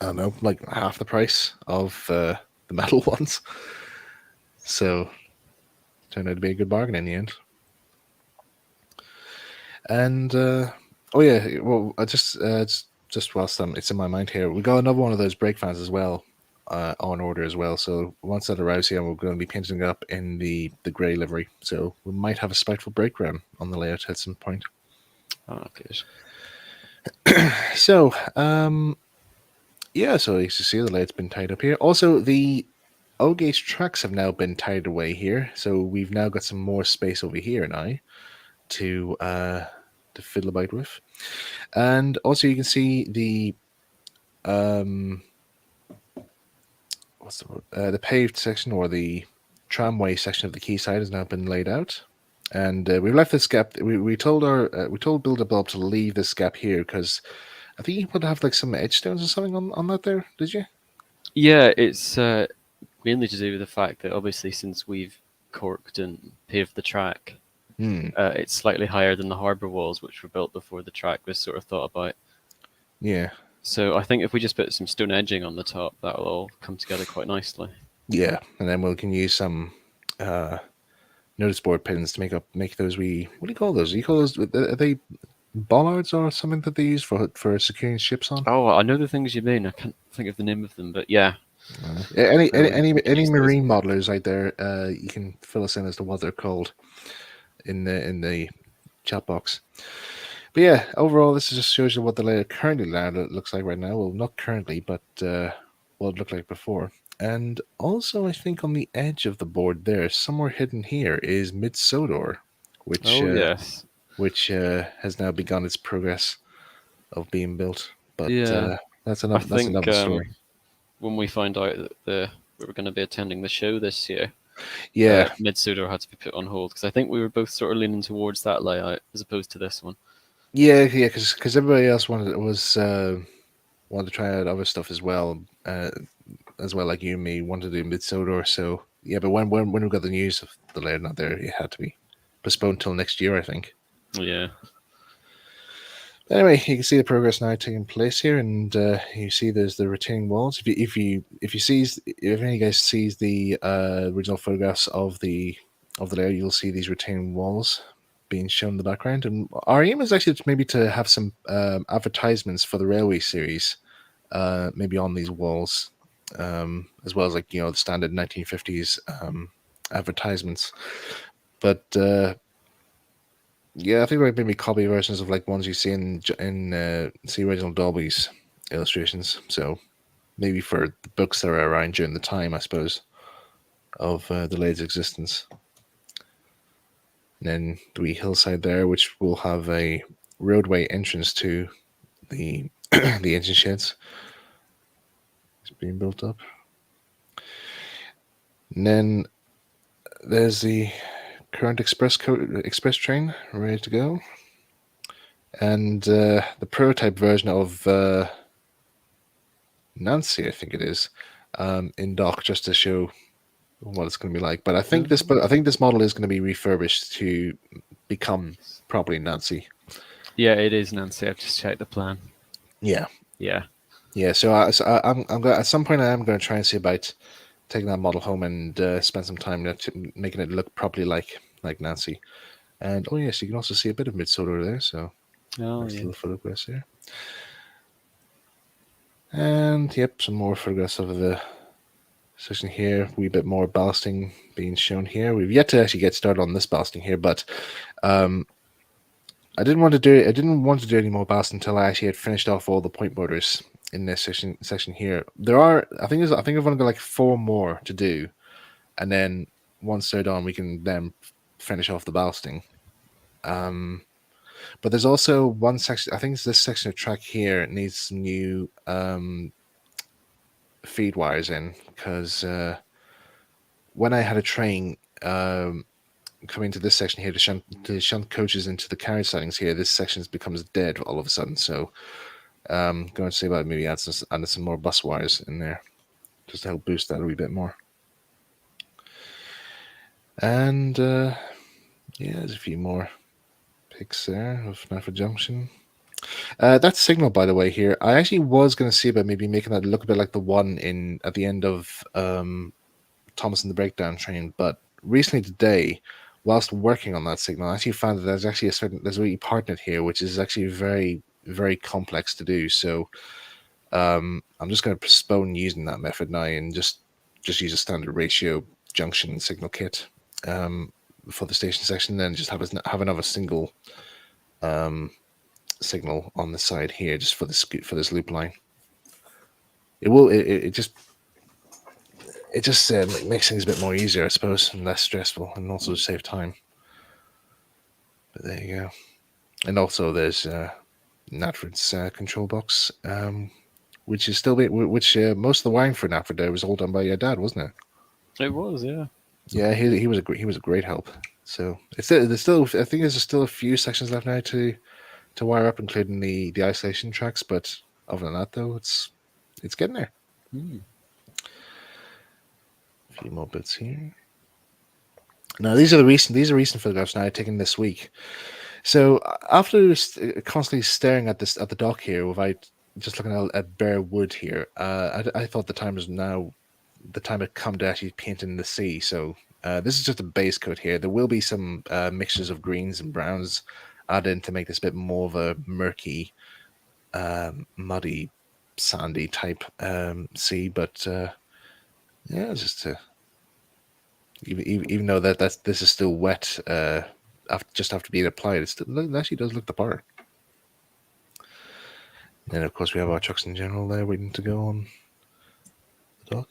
I don't know, like half the price of the metal ones. So turned out to be a good bargain in the end. And oh yeah, well, I just whilst it's in my mind here, we got another one of those brake fans as well on order as well. So once that arrives here, we're going to be painting it up in the grey livery. So we might have a spiteful brake ram on the layout at some point. Ah, good. So yeah, so you can see the layout's been tied up here. Also, the O-gauge tracks have now been tied away here, so we've now got some more space over here now to fiddle about with. And also, you can see um, the paved section or the tramway section of the quayside has now been laid out, and we've left this gap. We told we told Builder Bob to leave this gap here because I think you would have like some edge stones or something on that there. Did you? Yeah, it's mainly to do with the fact that obviously since we've corked and paved the track, Hmm. it's slightly higher than the harbour walls, which were built before the track was sort of thought about. Yeah. So I think if we just put some stone edging on the top, that'll all come together quite nicely. Yeah, and then we can use some uh, notice board pins to make those wee. What do you call those? Do you call those? Are they bollards or something that they use for securing ships on? Oh, I know the things you mean. I can't think of the name of them, but yeah. Any So we can any use those. marine modelers out there, you can fill us in as to what they're called in the chat box. But yeah, overall, this just shows you what the layer currently looks like right now. Well, not currently, but what it looked like before. And also, I think on the edge of the board there, somewhere hidden here, is Mid Sodor, which Oh, yes. has now begun its progress of being built. But Yeah. I that's think another story. when we find out that we were going to be attending the show this year, Yeah, Mid-Sudor had to be put on hold because I think we were both sort of leaning towards that layout as opposed to this one. yeah, because everybody else wanted to try out other stuff as well, like you and me wanted to do Mid Sodor. So yeah, but when we got the news of the layout not there, it had to be postponed till next year, I think. Yeah. Anyway, you can see the progress now taking place here, and you see there's the retaining walls. If any guys sees the original photographs of the layout, you'll see these retaining walls being shown in the background. And our aim is actually maybe to have some advertisements for the railway series, maybe on these walls, as well as like the standard 1950s advertisements. But Yeah, I think like maybe copy versions of like ones you see in see original Dolby's illustrations. So maybe for the books that were around during the time, I suppose, of the Lade's existence. And then the wee hillside there, which will have a roadway entrance to the the engine sheds. It's being built up. And then there's the current express train ready to go, and the prototype version of Nancy, I think it is, in dock just to show what it's going to be like. But I think this model is going to be refurbished to become properly Nancy. Yeah, it is Nancy. I've just checked the plan. Yeah, Yeah. yeah. I'm going at some point I am going to try and see about taking that model home and spend some time making it look properly like Nancy. And oh yes, you can also see a bit of midsole there. So Oh, nice yeah. little photographs here. And yep, some more photographs of the section here. A wee bit more ballasting being shown here. We've yet to actually get started on this ballasting here, but I didn't want to do any more ballasting until I actually had finished off all the point motors in this section here. There are I think I've only got like 4 more to do, and then once they're done, we can then finish off the ballasting. But there's also one section. I think it's this section of track here needs some new feed wires in because when I had a train coming to this section here to shunt coaches into the carriage sidings here, this section becomes dead all of a sudden. So going to see about maybe adding some more bus wires in there just to help boost that a wee bit more. And yeah, there's a few more pics there of Knapford Junction. That signal, by the way, here, I actually was going to see about maybe making that look a bit like the one at the end of Thomas and the Breakdown Train, but recently today, whilst working on that signal, I actually found that there's a wee part in it here which is actually very, very complex to do. So I'm just going to postpone using that method now and just use a standard ratio junction signal kit for the station section, then just have another single signal on the side here just for this loop line. It just makes things a bit more easier, I suppose, and less stressful, and also save time. But there you go. And also there's Knapford's control box, which is still most of the wiring for Knapford there was all done by your dad, wasn't it? It was, yeah. Yeah, he was a great help. So there's still I think there's still a few sections left now to wire up, including the isolation tracks. But other than that, though, it's getting there. A few more bits here. Now these are recent photographs now taken this week. So after constantly staring at the dock here without just looking at bare wood here, I thought the time had come to actually paint in the sea. So this is just a base coat here. There will be some mixtures of greens and browns added in to make this a bit more of a murky, muddy, sandy type sea. But yeah, just to even though this is still wet, after being applied, it actually does look the part. And then of course we have our trucks in general there waiting to go on the dock.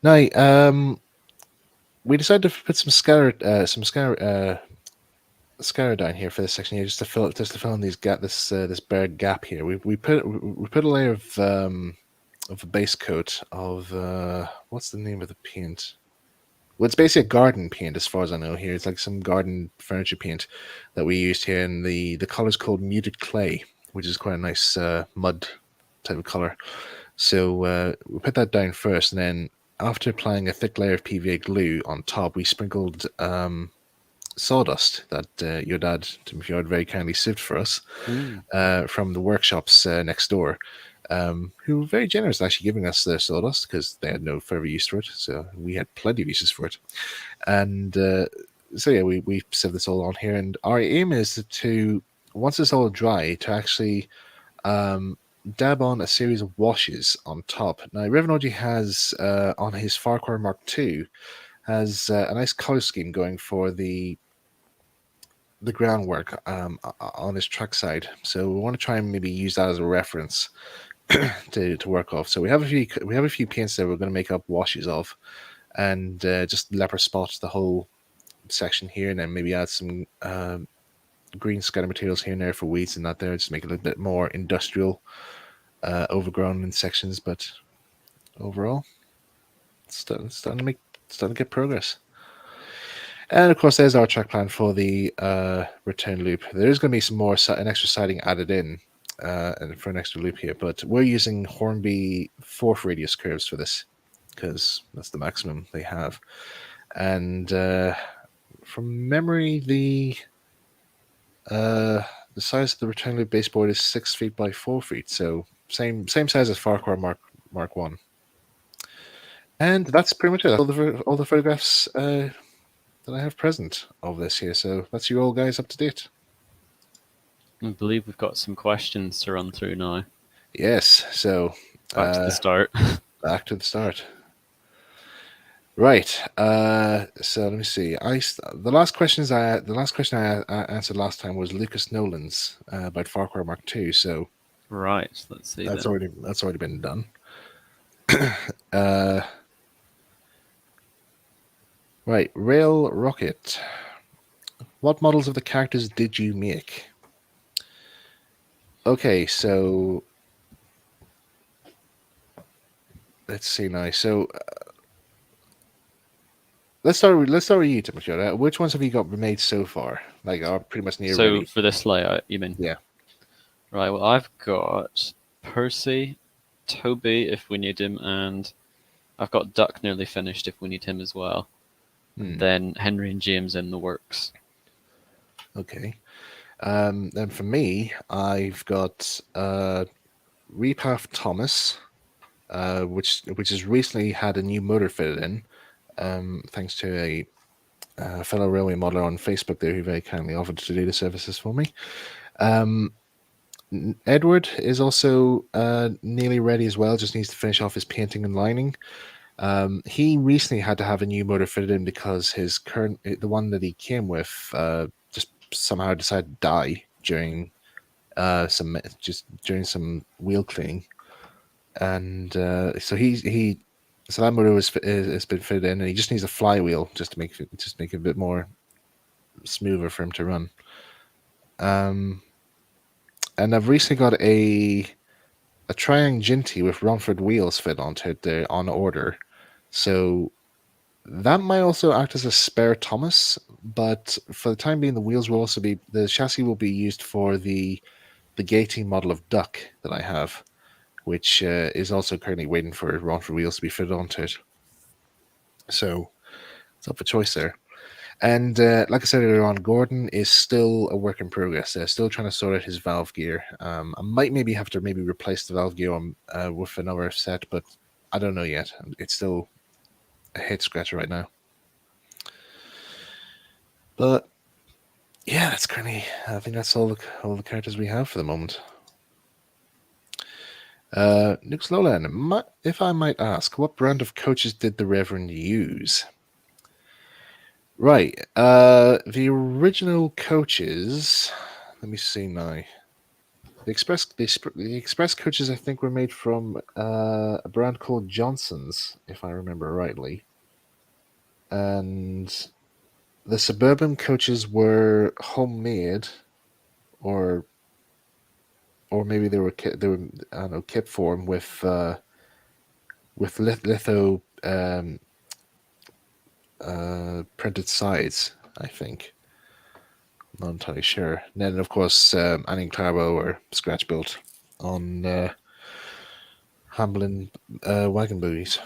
Now, we decided to put some scour down here for this section here, just to fill in this bare gap here. We put a layer of a base coat of what's the name of the paint? Well, it's basically a garden paint as far as I know here. It's like some garden furniture paint that we used here, and the color's called muted clay, which is quite a nice mud type of color. So we put that down first, and then after applying a thick layer of PVA glue on top, we sprinkled sawdust that your dad, Tim Fjord, very kindly sieved for us from the workshops next door, who were very generous actually giving us their sawdust because they had no further use for it. So we had plenty of uses for it. And so yeah, we sieved this all on here. And our aim is to, once it's all dry, to actually dab on a series of washes on top. Now, Revenorgy has, on his Farquhar Mark II, has a nice color scheme going for the the groundwork on his track side. So we want to try and maybe use that as a reference to work off. So we have a few paints that we're going to make up washes of, and just leopard spot the whole section here, and then maybe add some green scatter materials here and there for weeds and that there, just make it a little bit more industrial, overgrown in sections. But overall, it's starting to get progress. And of course, there's our track plan for the return loop. There is going to be some more an extra siding added in and for an extra loop here, but we're using Hornby fourth radius curves for this because that's the maximum they have. And from memory, the size of the return loop baseboard is 6 feet by 4 feet, so same size as Farquhar Mark 1. And that's pretty much it. That's all the photographs that I have present of this here. So that's you all guys up to date. I believe we've got some questions to run through now. Yes. So Back to the start. Back to the start. Right. So let me see. The last question I answered last time was Lucas Nolan's about Farquhar Mark 2. So right. Let's see. That's already been done. Right. Rail Rocket. What models of the characters did you make? Okay, so let's see now. So let's start with you, Timothy. Which ones have you got made so far? Like, are pretty much near ready. So for this layout, you mean? Yeah. Right. Well, I've got Percy, Toby if we need him, and I've got Duck nearly finished if we need him as well. And then Henry and James in the works. Okay. Then for me, I've got Repath Thomas, which has recently had a new motor fitted in, thanks to a fellow railway modeler on Facebook there who very kindly offered to do the services for me. Edward is also nearly ready as well, just needs to finish off his painting and lining. He recently had to have a new motor fitted in because the one that he came with just somehow decided to die during some wheel cleaning, and so that motor has been fitted in, and he just needs a flywheel just to make it a bit more smoother for him to run. And I've recently got a Triang Ginty with Romford wheels fit onto it there on order, so that might also act as a spare Thomas. But for the time being, the chassis will be used for the gating model of Duck that I have, which is also currently waiting for Romford wheels to be fitted onto it. So it's up for choice there. And like I said earlier on, Gordon is still a work in progress. They're still trying to sort out his valve gear. I might have to replace the valve gear with another set, but I don't know yet. It's still a head scratcher right now. But yeah, I think that's all the characters we have for the moment. Nux Lowland, if I might ask, what brand of coaches did the Reverend use? Right. The original coaches. Let me see now. The express coaches, I think, were made from a brand called Johnson's, if I remember rightly. And the suburban coaches were homemade, or maybe they were I don't know, kit form with litho printed sides, I think. Not entirely sure. And then, of course, Anning Claro were scratch built on Hamblin wagon booties.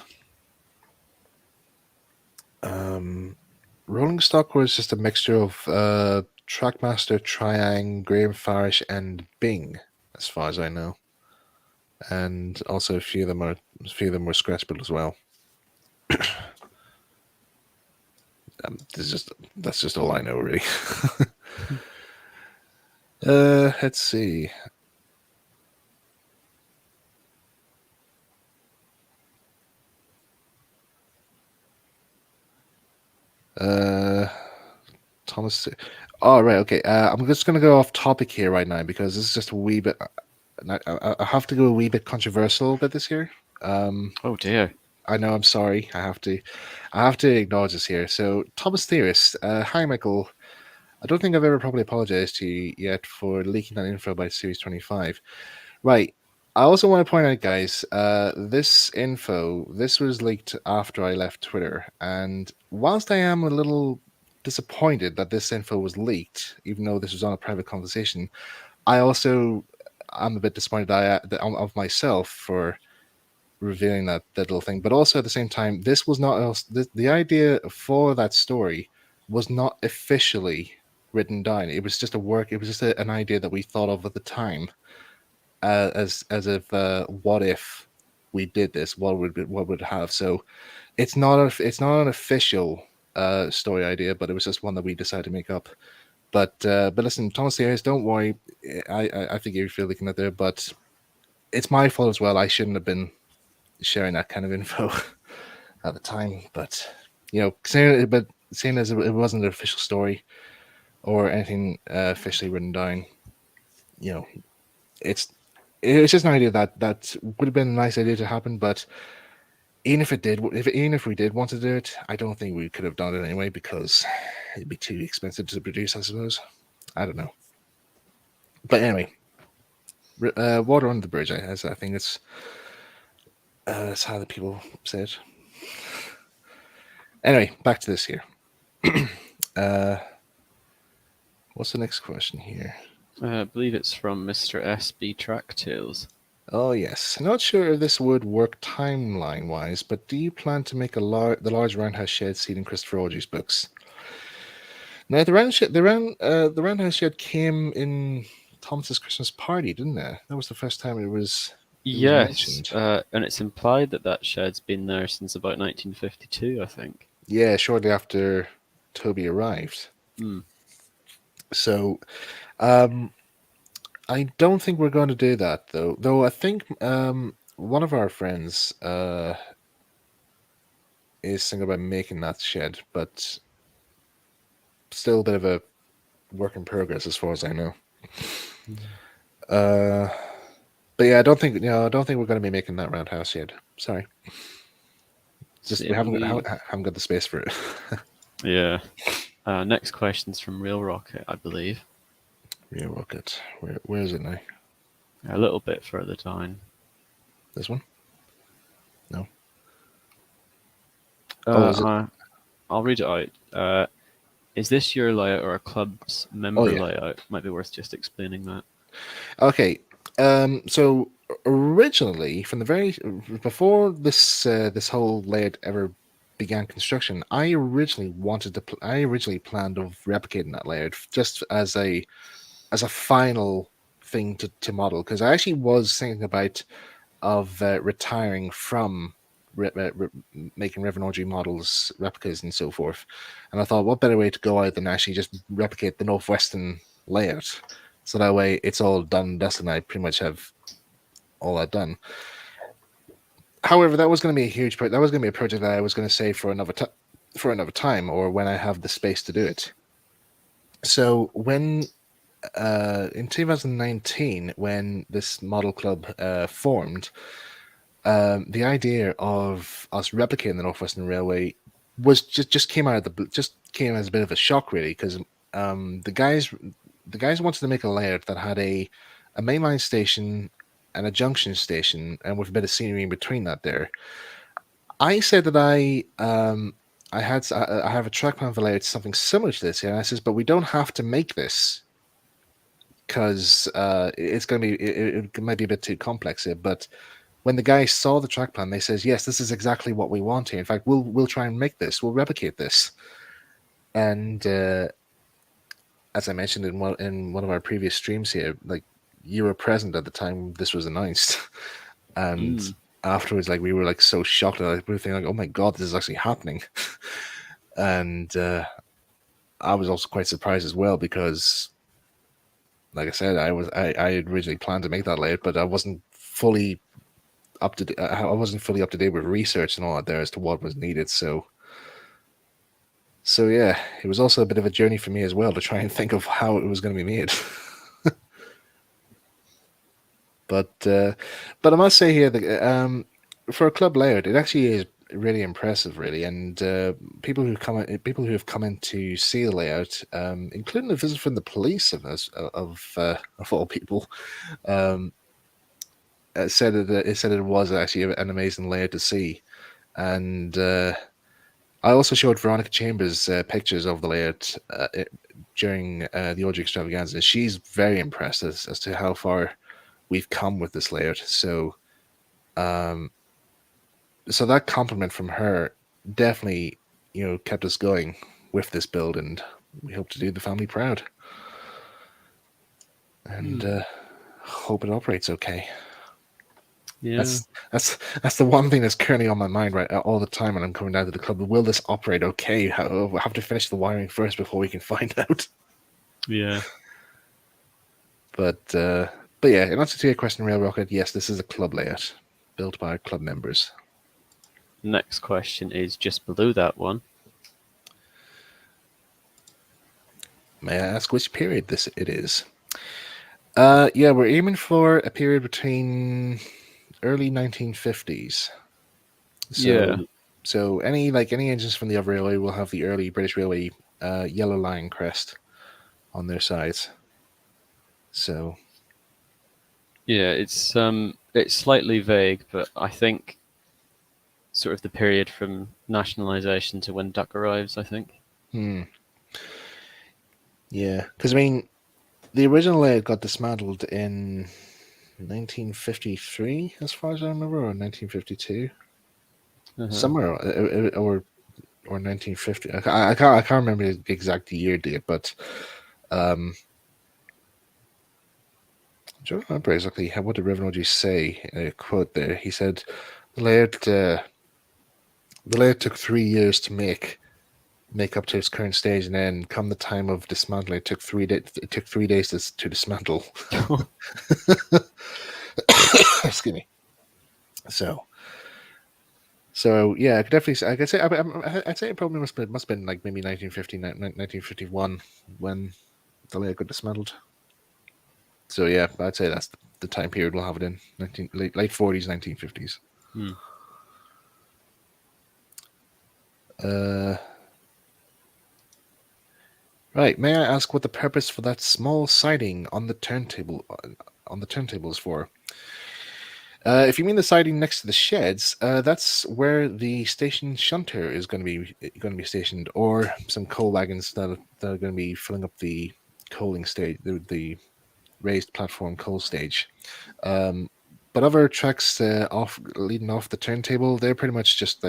Rolling Stock was just a mixture of Trackmaster, Triang, Graham Farish, and Bing, as far as I know. And also a few of them were scratch built as well. That's just all I know, really. Let's see. Thomas. Oh, right, okay. I'm just going to go off topic here right now because this is just a wee bit. I have to go a wee bit controversial with this here. Um, Oh dear. I know. I'm sorry. I have to acknowledge this here. So, Thomas Theorist. Hi, Michael. I don't think I've ever probably apologized to you yet for leaking that info by Series 25. Right. I also want to point out, guys, this info, this was leaked after I left Twitter. And whilst I am a little disappointed that this info was leaked, even though this was on a private conversation, I also am a bit disappointed of myself for revealing that little thing. But also at the same time, this was not the idea for that story was not officially written down. It was just a work. It was just an idea that we thought of at the time, as if what if we did this? What would it have? So it's not an official story idea, but it was just one that we decided to make up. But listen, Thomas Sayers, don't worry. I think you feel looking at there, but it's my fault as well. I shouldn't have been sharing that kind of info at the time. But seeing as it wasn't an official story or anything officially written down, you know, it's it's just an idea that would have been a nice idea to happen. But even if we did want to do it, I don't think we could have done it anyway because it'd be too expensive to produce. I suppose. I don't know. But anyway, water under the bridge. I think it's how the people say it. Anyway, back to this here. uh, what's the next question here? I believe it's from Mr. SB Track Tales. Oh yes, not sure if this would work timeline wise, but do you plan to make the large roundhouse shed scene in Christopher Audrey's books? Now the roundhouse shed came in Thomas's Christmas party, didn't it? That was the first time it was Yes, mentioned. and it's implied that that shed's been there since about 1952, I think. Yeah, shortly after Toby arrived. Mm. So, I don't think we're going to do that though. Though I think one of our friends is thinking about making that shed, but still a bit of a work in progress as far as I know. But yeah, I don't think we're going to be making that roundhouse yet. Sorry, just See, we I believe... haven't got the space for it. Yeah. Next question's from Real Rocket, I believe. Real rocket. Where is it now? A little bit further down. This one? No. Is it? I'll read it out. Is this your layout or a club's member Yeah. layout? Might be worth just explaining that. Okay. So originally, from the very before this whole layout ever began construction, I originally planned of replicating that layout just as a final thing to model, because I actually was thinking about retiring from making Reverend Audrey models, replicas, and so forth. And I thought, what better way to go out than actually just replicate the Northwestern layout? So that way it's all done, dusted, and I pretty much have all that done. However, that was going to be a huge project. That was going to be a project that I was going to save for another time, or when I have the space to do it. So when in 2019, when this model club formed, the idea of us replicating the Northwestern Railway was just came out of just came as a bit of a shock, really, because the guys wanted to make a layout that had a mainline station and a junction station, and with a bit of scenery in between that. There, I said that I have a track plan for layout something similar to this, and I says, but we don't have to make this because it's going to be it might be a bit too complex here, but when the guys saw the track plan, they says, "Yes, this is exactly what we want here. In fact, we'll try and make this. We'll replicate this." And as I mentioned in one of our previous streams here, like, you were present at the time this was announced, and afterwards, like, we were like so shocked, like, we were thinking, like, "Oh my god, this is actually happening!" And I was also quite surprised as well because, like I said, I had originally planned to make that layout, but I wasn't fully I wasn't fully up to date with research and all that there as to what was needed. So, So yeah, it was also a bit of a journey for me as well to try and think of how it was going to be made. But I must say here that for a club layout, it actually is really impressive, really. And people who have come in to see the layout, including a visit from the police of all people, um, it said it was actually an amazing layout to see. And I also showed Veronica Chambers pictures of the layout during the audio extravaganza. She's very impressed as to how far we've come with this layout. Um, so that compliment from her definitely, kept us going with this build, and we hope to do the family proud, and hope it operates okay. Yeah. That's the one thing that's currently on my mind right all the time when I'm coming down to the club. Will this operate okay? We'll have to finish the wiring first before we can find out. Yeah. But uh, but yeah, in answer to your question, Rail Rocket, yes, this is a club layout built by club members. Next question is just below that one. May I ask which period this it is? Yeah, we're aiming for a period between early 1950s. Yeah. So any engines from the other railway will have the early British Railway yellow line crest on their sides. So Yeah, it's slightly vague, but I think sort of the period from nationalisation to when Duck arrives, I think. yeah, because I mean, the original layout got dismantled in 1953, as far as I remember, or 1952, somewhere, or 1950. I can't remember the exact year date, but I don't remember exactly what did Reverend OG say in a quote there. He said the layout took 3 years to make up to its current stage, and then come the time of dismantling, it took 3 days. It took 3 days to dismantle. Excuse me. So yeah, I could definitely say, I could say I'd say it probably must have been like maybe 1950, 1951 when the layout got dismantled. So yeah, I'd say that's the time period we'll have it in late 40s, 1950s. Right. May I ask what the purpose for that small siding on the turntable is for? If you mean the siding next to the sheds, that's where the station shunter is going to be stationed, or some coal wagons that are going to be filling up the coaling stage, the raised platform coal stage. But other tracks off leading off the turntable, they're pretty much just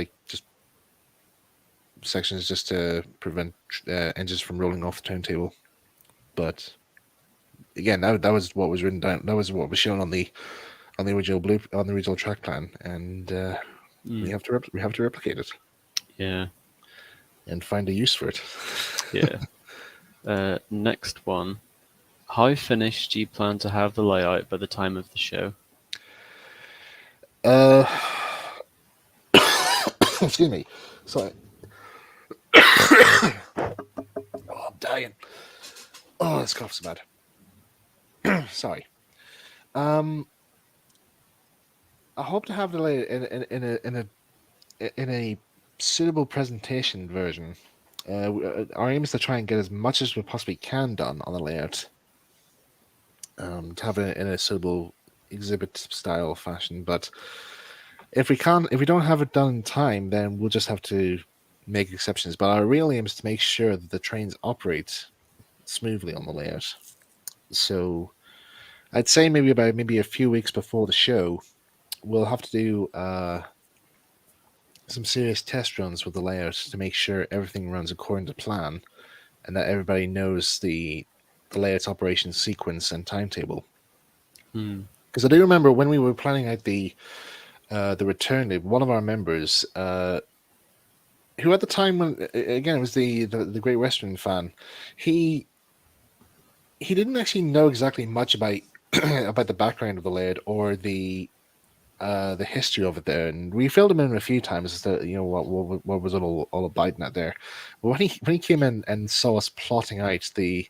sections just to prevent engines from rolling off the turntable. But again, that was what was written down. That was what was shown on the original track plan, and we have to replicate it. Yeah. And find a use for it. Yeah. Next one. How finished do you plan to have the layout by the time of the show? Excuse me. Sorry. Oh, I'm dying. Oh, this cough's so bad. Sorry. I hope to have the layout in a suitable presentation version. Our aim is to try and get as much as we possibly can done on the layout. To have it in a suitable exhibit style fashion, but if we don't have it done in time, then we'll just have to make exceptions. But our real aim is to make sure that the trains operate smoothly on the layout. So I'd say maybe a few weeks before the show, we'll have to do some serious test runs with the layout to make sure everything runs according to plan, and that everybody knows the layout's operation sequence and timetable. Because I do remember when we were planning out the return, one of our members, who at the time, when again it was the Great Western fan, he didn't actually know exactly much about about the background of the layout or the the history of it there, and we filled him in a few times as to what was it all about in that there. But when he came in and saw us plotting out the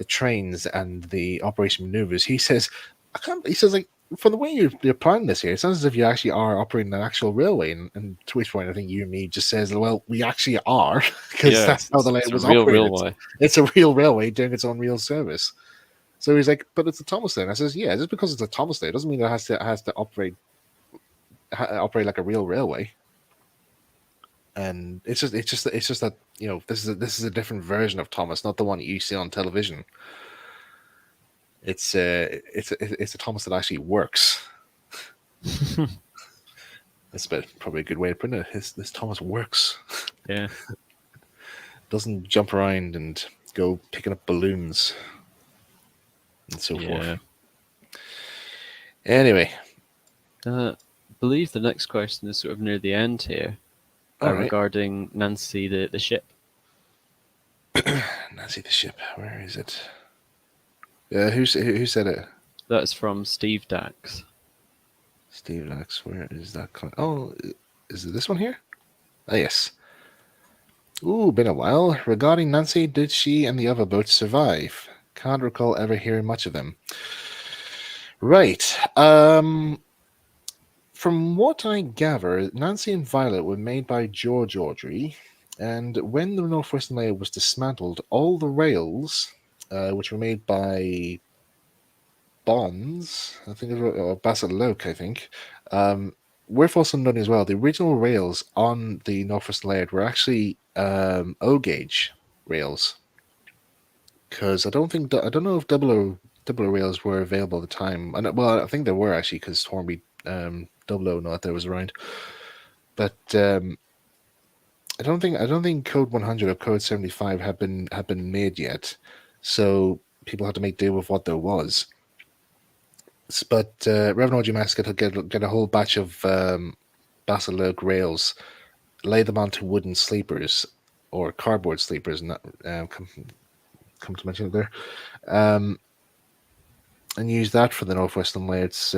trains and the operation maneuvers, he says, "I can't." He says, like, from the way you're planning this here, it sounds as if you actually are operating an actual railway. And to which point, I think you and me just says, "Well, we actually are," because Yeah, that's how the it's line a was real operated. railway. It's a real railway doing its own real service. So he's like, "But it's a Thomas lane." I says, "Yeah, just because it's a Thomas lane doesn't mean it has to operate like a real railway." And it's just that this is a different version of Thomas, not the one you see on television. It's a Thomas that actually works. That's probably a good way to put it. This Thomas works. Yeah. Doesn't jump around and go picking up balloons and so forth. Yeah. Anyway, I believe the next question is sort of near the end here, all right. regarding Nancy the ship. Nancy the ship. Where is it? Who said it? That's from Steve Dax. Steve Lax. Where is that? Oh, is it this one here? Ah, yes. Ooh, been a while. Regarding Nancy, did she and the other boats survive? Can't recall ever hearing much of them. Right. From what I gather, Nancy and Violet were made by George Audrey, and when the Northwestern Layer was dismantled, all the rails, which were made by Bonds, I think, or Bassett Loke, I think, worth also noting as well, the original rails on the Northwestern Laird were actually O gauge rails, because I don't know if double O rails were available at the time. Well, I think they were actually, because Hornby double O not there was around, but I don't think Code 100 or Code 75 had been made yet, so people had to make deal with what there was. But Reverend Audrey Mascot had get a whole batch of Basilurg rails, lay them onto wooden sleepers or cardboard sleepers, and come to mention it there, and use that for the Northwestern Laird's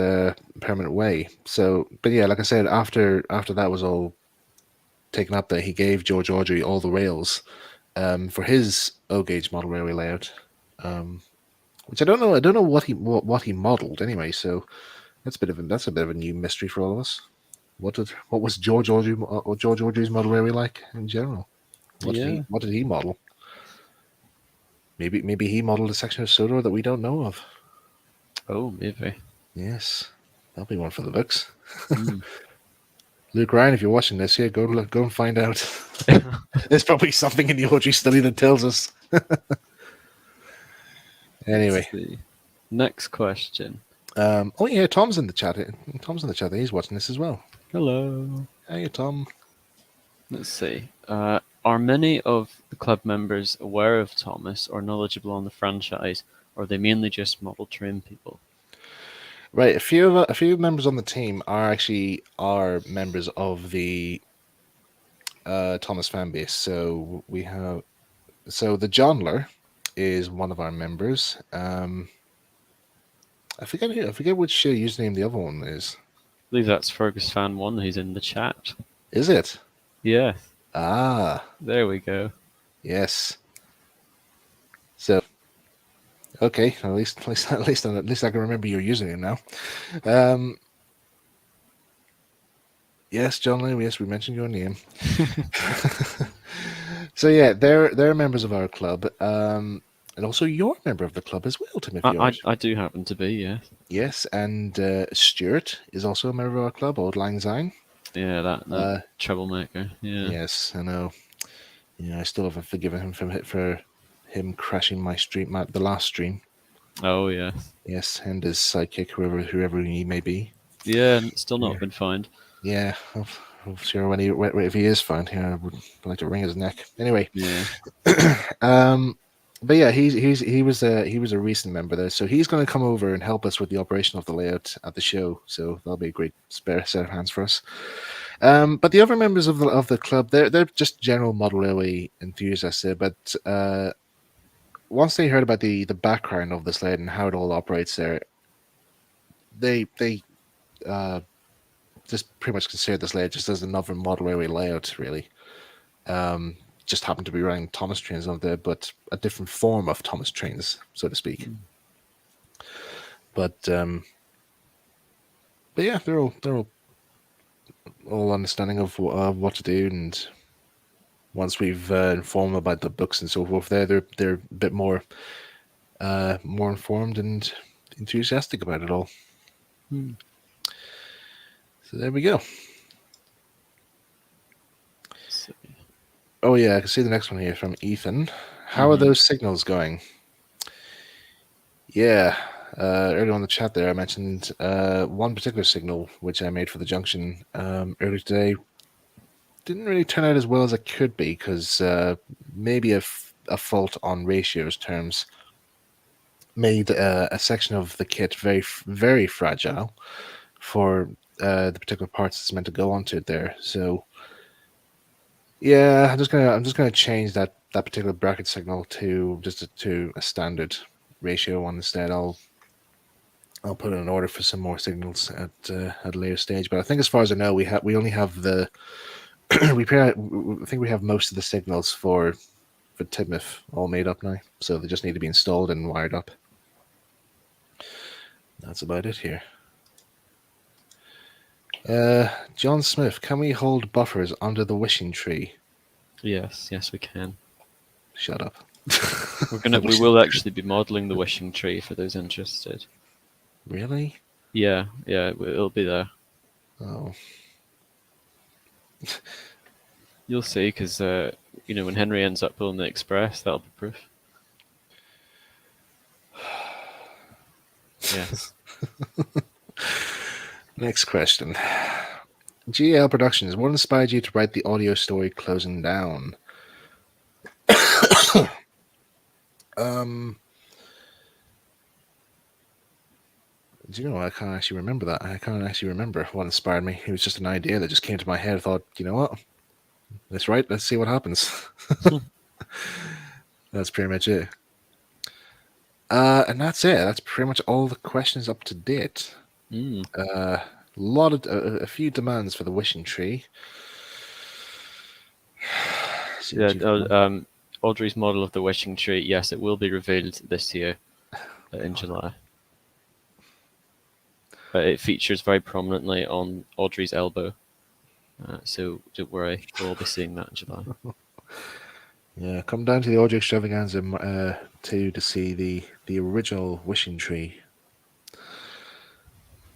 permanent way. So, but yeah, like I said, after that was all taken up, there he gave George Audrey all the rails for his O gauge model railway layout. Which I don't know. I don't know what he modeled anyway. So that's a bit of a new mystery for all of us. What was George Audrey's model railway like in general? What did he model? Maybe he modeled a section of Sodor that we don't know of. Oh, maybe. Yes, that'll be one for the books. Mm. Luke Ryan, if you're watching this, yeah, go and find out. There's probably something in the Audrey study that tells us. Anyway, next question. Oh yeah, Tom's in the chat. He's watching this as well. Hello. Hey, Tom. Let's see. Are many of the club members aware of Thomas or knowledgeable on the franchise, or are they mainly just model train people? Right, a few members on the team are members of the Thomas fan base. So the Johnler is one of our members. I forget which username the other one is. I believe that's Fergus Fan 1. He's in the chat. Is it? Yes. Ah. There we go. Yes. So, okay, at least I can remember your username now. Yes, John Lee. Yes, we mentioned your name. So yeah, they're members of our club, and also you're a member of the club as well, Tim. I do happen to be, yes. Yes, and Stuart is also a member of our club, Old Lang Syne. Yeah, that troublemaker. Yeah. Yes, I know. Yeah, I still haven't forgiven him for him crashing my stream, the last stream. Oh yes. Yes, and his sidekick, whoever he may be. Yeah, still not been found. Yeah, I'm sure if he is found, I would like to wring his neck. Anyway, yeah. But yeah, he was a recent member there, so he's going to come over and help us with the operation of the layout at the show. So that'll be a great spare set of hands for us. But the other members of the club, they're just general model railway enthusiasts there. But once they heard about the background of this layout and how it all operates there, they just pretty much consider this layout just as another model railway layout, really. Just happened to be running Thomas trains on there, but a different form of Thomas trains, so to speak. But yeah, they're all understanding of what to do, and once we've informed them about the books and so forth, they're a bit more informed and enthusiastic about it all. So there we go. So, Oh yeah, I can see the next one here from Ethan. How are those signals going? Yeah, earlier on the chat there, I mentioned one particular signal which I made for the junction earlier today. Didn't really turn out as well as it could be because maybe a fault on ratios terms made a section of the kit very, very fragile for the particular parts it's meant to go onto there. So yeah, I'm just gonna change that particular bracket signal to to a standard ratio one instead. I'll put in an order for some more signals at a later stage. But I think, as far as I know, we only have the I think we have most of the signals for Tidmouth all made up now, so they just need to be installed and wired up. That's about it here. John Smith, can we hold buffers under the wishing tree? yes, we can. Shut up. We will actually be modelling the wishing tree for those interested. Really? Yeah, it'll be there. Oh. You'll see, because when Henry ends up pulling the express, that'll be proof. Yes. Next question. GL Productions, what inspired you to write the audio story Closing Down? Do you know, I can't actually remember that. I can't actually remember what inspired me. It was just an idea that just came to my head. I thought, you know what? Let's write. Let's see what happens. That's pretty much it. And that's it. That's pretty much all the questions up to date. A few demands for the wishing tree. Audrey's model of the wishing tree, yes, it will be revealed this year in July. It features very prominently on Audrey's elbow, so don't worry, we'll all be seeing that in July. Yeah, come down to the audio extravaganza to see the original wishing tree,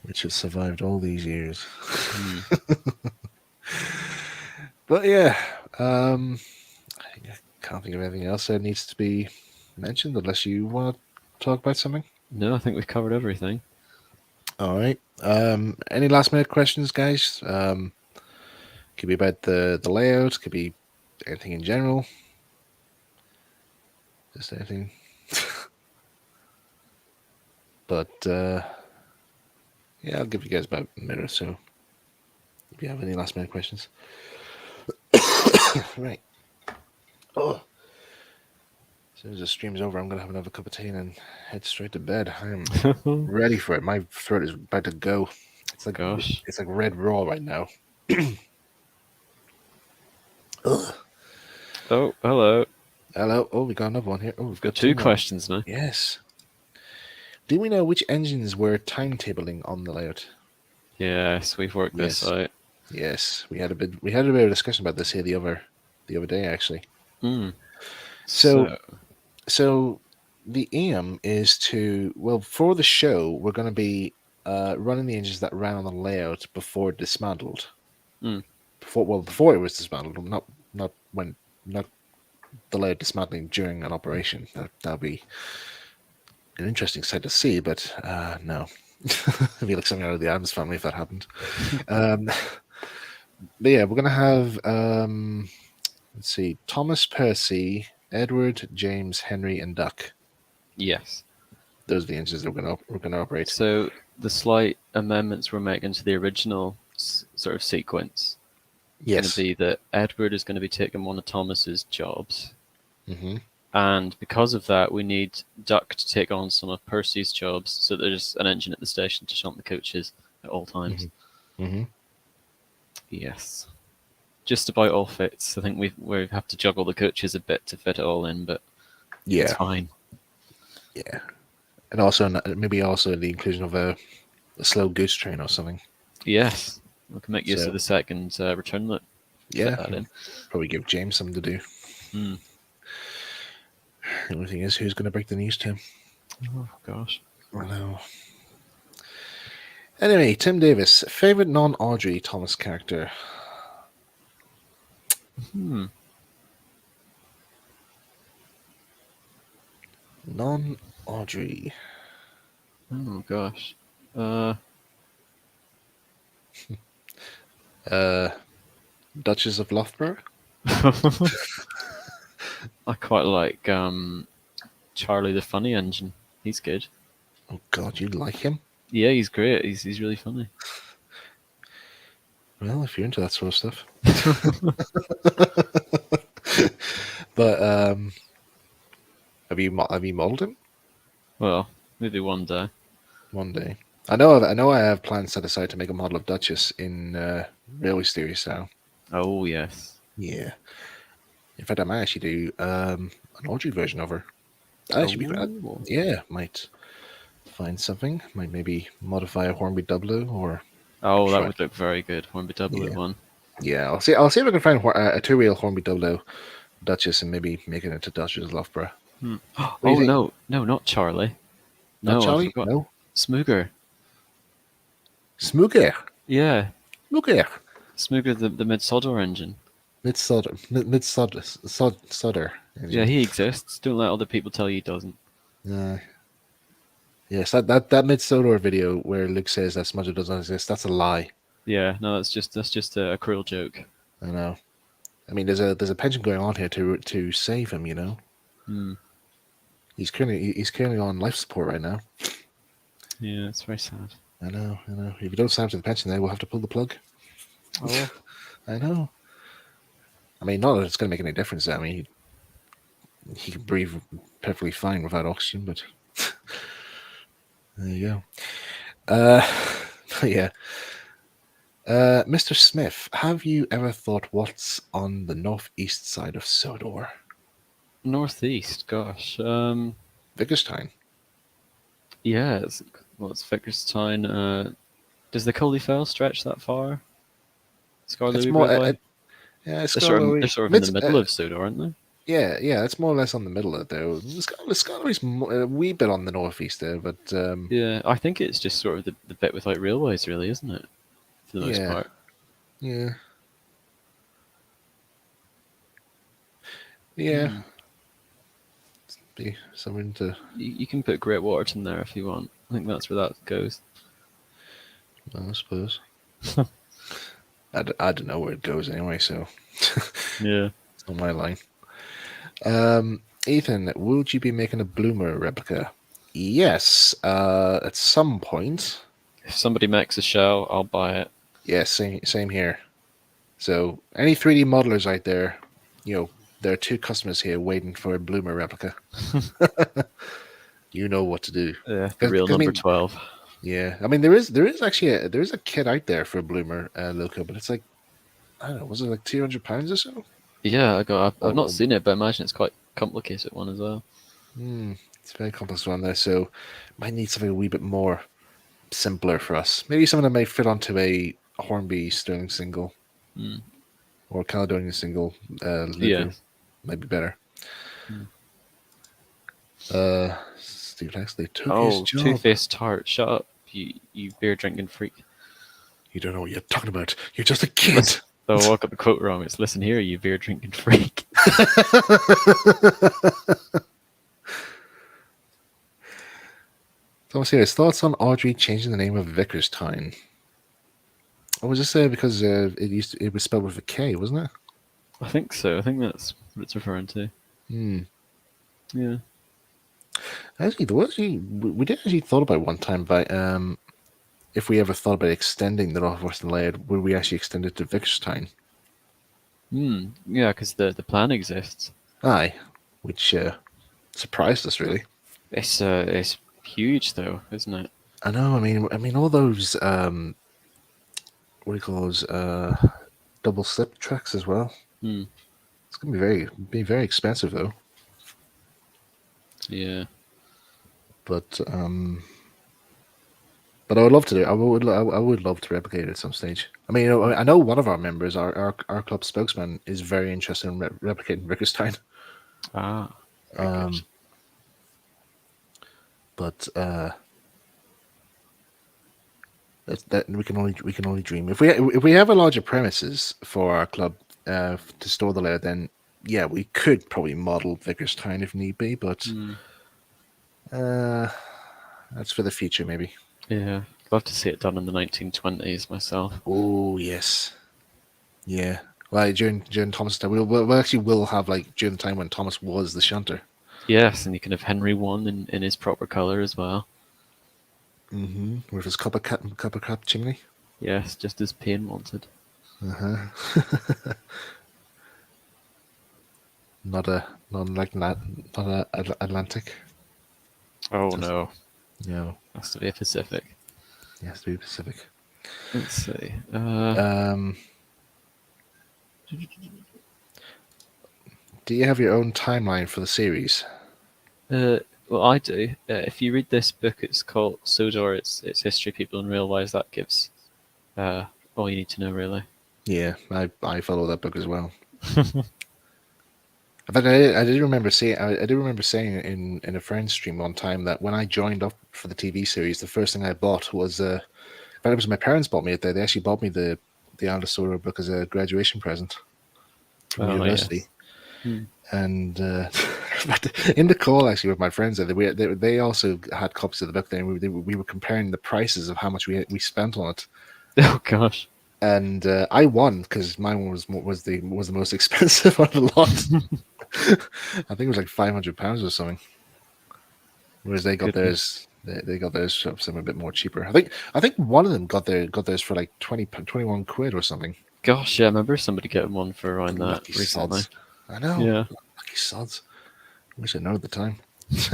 which has survived all these years. But yeah, I can't think of anything else that needs to be mentioned unless you want to talk about something. No, I think we've covered everything. All right. Any last minute questions, guys? Could be about the layout. Could be anything in general. Just anything. But yeah, I'll give you guys about a minute or so if you have any last minute questions. Right. Oh. As soon as the stream's over, I'm going to have another cup of tea and head straight to bed. I'm ready for it. My throat is about to go. It's like, gosh, it's like red raw right now. Oh, hello. Hello. Oh, we got another one here. Oh, we've got Two questions now. Yes. Do we know which engines were timetabling on the layout? Yes, we've worked this out. Yes, we had a bit of discussion about this here the other day, actually. So the aim is for the show, we're going to be running the engines that ran on the layout before dismantled. Before it was dismantled, not the layout dismantling during an operation. That'll be an interesting sight to see, but no. It'd be like something out of the Addams Family if that happened. But yeah, we're going to have, let's see, Thomas, Percy, Edward, James, Henry, and Duck. Yes. Those are the engines that we're going to operate. So the slight amendments we're making to the original sort of sequence is going to be that Edward is going to be taking one of Thomas's jobs. And because of that, we need Duck to take on some of Percy's jobs, so there's an engine at the station to shunt the coaches at all times. Yes. Just about all fits. I think we have to juggle the coaches a bit to fit it all in, but it's Yeah, fine. yeah, and also maybe also the inclusion of a slow goose train or something. Yes. We can make use So of the second return loop. Fit yeah, that in. probably give James something to do. Hmm. The only thing is, who's going to break the news to him? Oh gosh. I know. Anyway, Tim Davis, favorite non-Audrey Thomas character. Hmm. Non-Audrey. Oh gosh. Duchess of Loughborough. I quite like Charlie the Funny Engine. He's good. Oh God, you like him? Yeah, he's great. He's really funny. Well, if you're into that sort of stuff. But have you modeled him Well, maybe one day. one day? I know. I have plans set aside to make a model of Duchess in railway theory style. Oh yes. Yeah. In fact, I might actually do an Audrey version of her. That should be great. Oh. Yeah, might find something. Might maybe modify a Hornby Double or Oh, that try. would look very good. Hornby double Yeah, one. yeah. I'll see. I'll see if I can find a two-wheel Hornby Double Duchess and maybe make it into Duchess of Loughborough. Hmm. What do you Oh think? no, no, not Charlie. Not No, I Charlie? forgot. No. Smooger. Smooger. Yeah, Smooger. Smooger the mid Sodor engine. Mid-Sodder Yeah, engine. he exists. Don't let other people tell you he doesn't. Yes, that mid-Sodor video where Luke says that Smudger doesn't exist, that's a lie. Yeah, no, that's just a cruel joke. I know. I mean, there's a pension going on here to save him. You know, Hmm. he's currently on life support right now. Yeah, it's very sad. I know. If you don't sign up to the pension, then we'll have to pull the plug. Oh. I know. I mean, not that it's going to make any difference. I mean, he can breathe perfectly fine without oxygen, but there you go. Yeah. Mr. Smith, have you ever thought what's on the northeast side of Sodor? Northeast, gosh. Vickerstein. Yeah, it's Vickerstown. Does the Coleyfell stretch that far? It's Scarlet more. Railway? Yeah, it's They're sort of in the middle of Sodor, aren't they? yeah, it's more or less on the middle of it, though. Scarlet's a wee bit on the northeast there, but Yeah, I think it's just sort of the bit without railways, really, isn't it? For the most yeah, part. yeah, yeah. Hmm. Be something to. You can put Great Waterton there if you want. I think that's where that goes. I suppose. I don't know where it goes anyway, so Yeah. it's not my line. Ethan, would you be making a Bloomer replica? Yes, at some point. If somebody makes a shell, I'll buy it. Yeah, same here. So any 3D modelers out there, you know, there are two customers here waiting for a Bloomer replica. You know what to do. Yeah, the real number 12. Yeah, I mean there is actually a kit out there for a Bloomer loco, but it's like I don't know, was it like £200 or so? Yeah, I've not Oh, seen it, but I imagine it's quite a complicated one as well. it's a very complex one there, so might need something a wee bit more simpler for us. Maybe something that may fit onto a Hornby Sterling single Mm. or Caledonian single loco. Yeah. Might be better. Steve Lexley took his Oh, job. Two-Faced Tart, shut up, you beer drinking freak. You don't know what you're talking about. You're just a kid. Though I got the quote wrong. It's listen here, you beer drinking freak. Thomas here. His thoughts on Audrey changing the name of Vickerstown. Or was this because it was spelled with a K, wasn't it? I think so. I think that's what it's referring to. Yeah. Actually, we did actually thought about one time about if we ever thought about extending the Northwestern Laird, would we actually extend it to Vickerstown? Yeah, because the plan exists. Aye, which surprised us really. It's huge though, isn't it? I know. I mean, all those what do you call those? Double slip tracks as well. Hmm. It's gonna be very expensive though. Yeah. But I would love to do. I would love to replicate it at some stage. I mean, I know one of our members, our club spokesman, is very interested in replicating Rickerstein. Ah. Very good. But that we can only dream. If we have a larger premises for our club to store the layer, then yeah, we could probably model Vickerstown if need be. But Hmm. that's for the future, maybe. Yeah. I'd love to see it done in the 1920s myself. Oh yes, yeah. Like during Thomas' time, we'll actually will have like during the time when Thomas was the shunter. Yes, and you can have Henry I in his proper colour as well. With his copper cap chimney. Yes, just as Payne wanted. Not a Atlantic. Oh Just- no, No, has to be a Pacific. it has to be Pacific. Let's see. Do you have your own timeline for the series? Well, I do. If you read this book, it's called Sodor. It's history, people, and real lives. That gives all you need to know, really. Yeah, I follow that book as well. In fact, I did remember saying in a friend's stream one time that when I joined up for the TV series, the first thing I bought was in fact, it was my parents bought me it. They actually bought me the Aldous Sodor book as a graduation present from Oh university. yes. And but in the call actually with my friends, they also had copies of the book. There, and we were comparing the prices of how much we spent on it. Oh gosh. And I won because mine was the most expensive of the lot. I think it was like £500 or something. Whereas they got Goodness. theirs, they got theirs for something a bit more cheaper. I think one of them got theirs for like 21 quid or something. Gosh, yeah, I remember somebody getting one for around that Lucky recently. sods. I know. Yeah. Lucky sods. Wish I'd known at the time.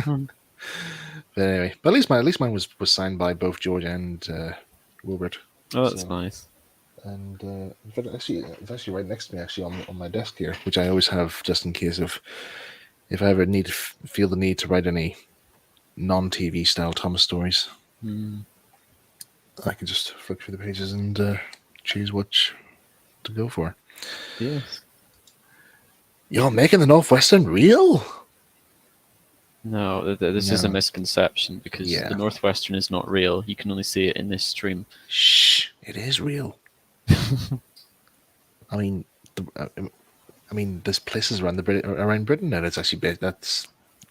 Hmm. But anyway, but at least mine was signed by both George and Wilbert. Oh, that's So- nice. And it's actually right next to me, actually on my desk here, which I always have just in case of if I ever need to feel the need to write any non-TV style Thomas stories. Hmm. I can just flip through the pages and choose which to go for. Yes. You're making the Northwestern real? No, this is a No. misconception because Yeah. the Northwestern is not real. You can only see it in this stream. Shh! It is real. I mean, there's places around around Britain that it's actually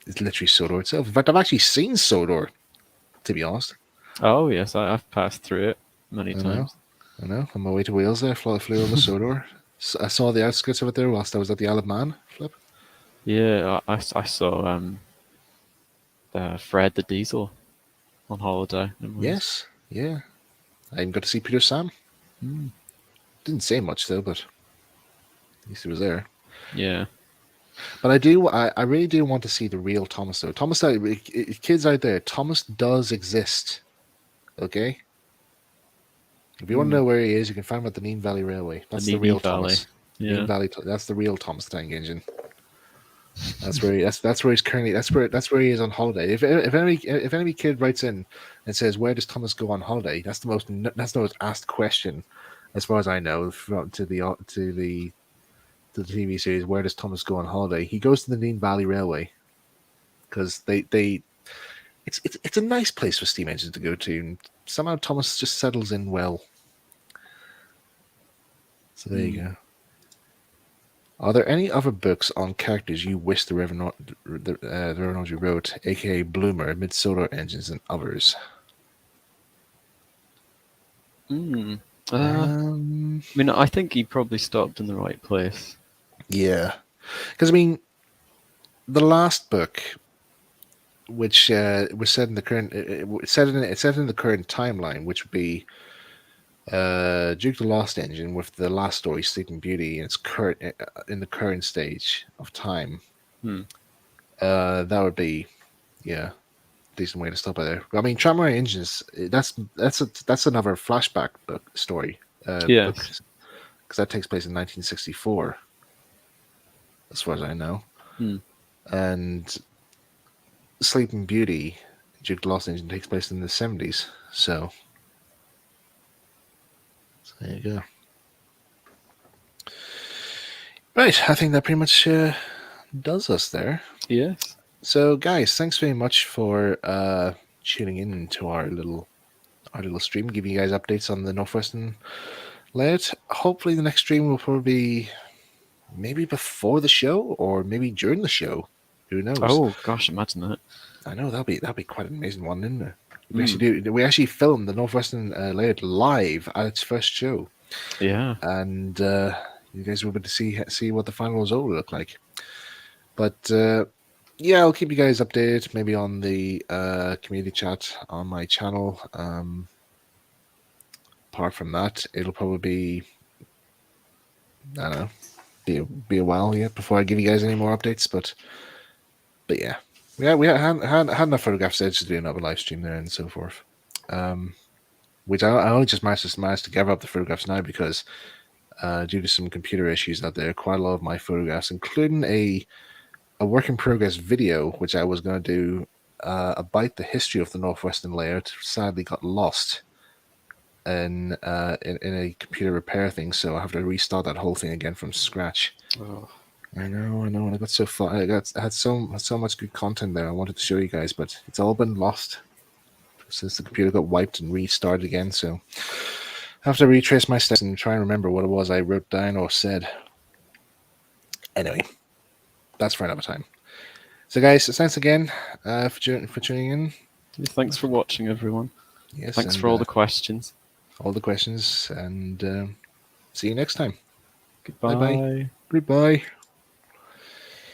it's literally Sodor itself. In fact, I've actually seen Sodor, to be honest. Oh yes, I've passed through it many times. I know. On my way to Wales, there, flew over Sodor. I saw the outskirts of it there whilst I was at the Isle of Man. Flip. Yeah, I saw Fred the Diesel on holiday. in Wales. Yes. Yeah. I even got to see Peter Sam. Hmm. Didn't say much though, but at least he was there. Yeah. But I really do want to see the real Thomas though. Thomas, kids out there, Thomas does exist. Okay. If you want to know where he is, you can find him at the Neen Valley Railway. That's the Nene real Valley. Thomas. Yeah. Neen Valley. That's the real Thomas the Tank Engine. That's where that's where he's currently. That's where he is on holiday. If any kid writes in and says, "Where does Thomas go on holiday?" That's the most asked question, as far as I know, to the TV series. Where does Thomas go on holiday? He goes to the Neen Valley Railway because it's a nice place for steam engines to go to, and somehow Thomas just settles in well. So there you go. Are there any other books on characters you wish the Reverend Audrey wrote, aka Bloomer, amid solar engines and others? Hmm. I mean, I think he probably stopped in the right place. Yeah, because I mean, the last book, which was set in the current, it's set in the current timeline, which would be Duke the Lost Engine with the last story, Sleeping Beauty, in its current in the current stage of time. That would be, yeah, decent way to stop it there. I mean, Tramway Engines. That's another flashback book story Yes. because that takes place in 1964, as far as I know. Hmm. And Sleeping Beauty, Duke the Lost Engine, takes place in the 70s. So there you go. Right, I think that pretty much does us there. Yes. So, guys, thanks very much for tuning in to our little stream, giving you guys updates on the Northwestern layout. Hopefully, the next stream will probably be maybe before the show or maybe during the show. Who knows? Oh gosh, imagine that. I know that'd be quite an amazing one, isn't it? Mm. We actually filmed the Northwestern layout live at its first show, Yeah. and you guys will be able to see what the final result will look like. But yeah, I'll keep you guys updated, maybe on the community chat on my channel. Apart from that, it'll probably be, I don't know, be a while yet before I give you guys any more updates. But yeah, we had enough photographs there to do another live stream there and so forth. Which I only just managed to gather up the photographs now because due to some computer issues out there, quite a lot of my photographs, including a work in progress video, which I was going to do about the history of the Northwestern layout, sadly got lost in a computer repair thing. So I have to restart that whole thing again from scratch. Oh. I know. And I got so far. I had so much good content there I wanted to show you guys, but it's all been lost since the computer got wiped and restarted again. So I have to retrace my steps and try and remember what it was I wrote down or said. Anyway, that's for another time. So, guys, thanks again for tuning in. Thanks for watching, everyone. Yes, Thanks and, for all the questions. all the questions, and see you next time. Goodbye. Bye bye. Goodbye.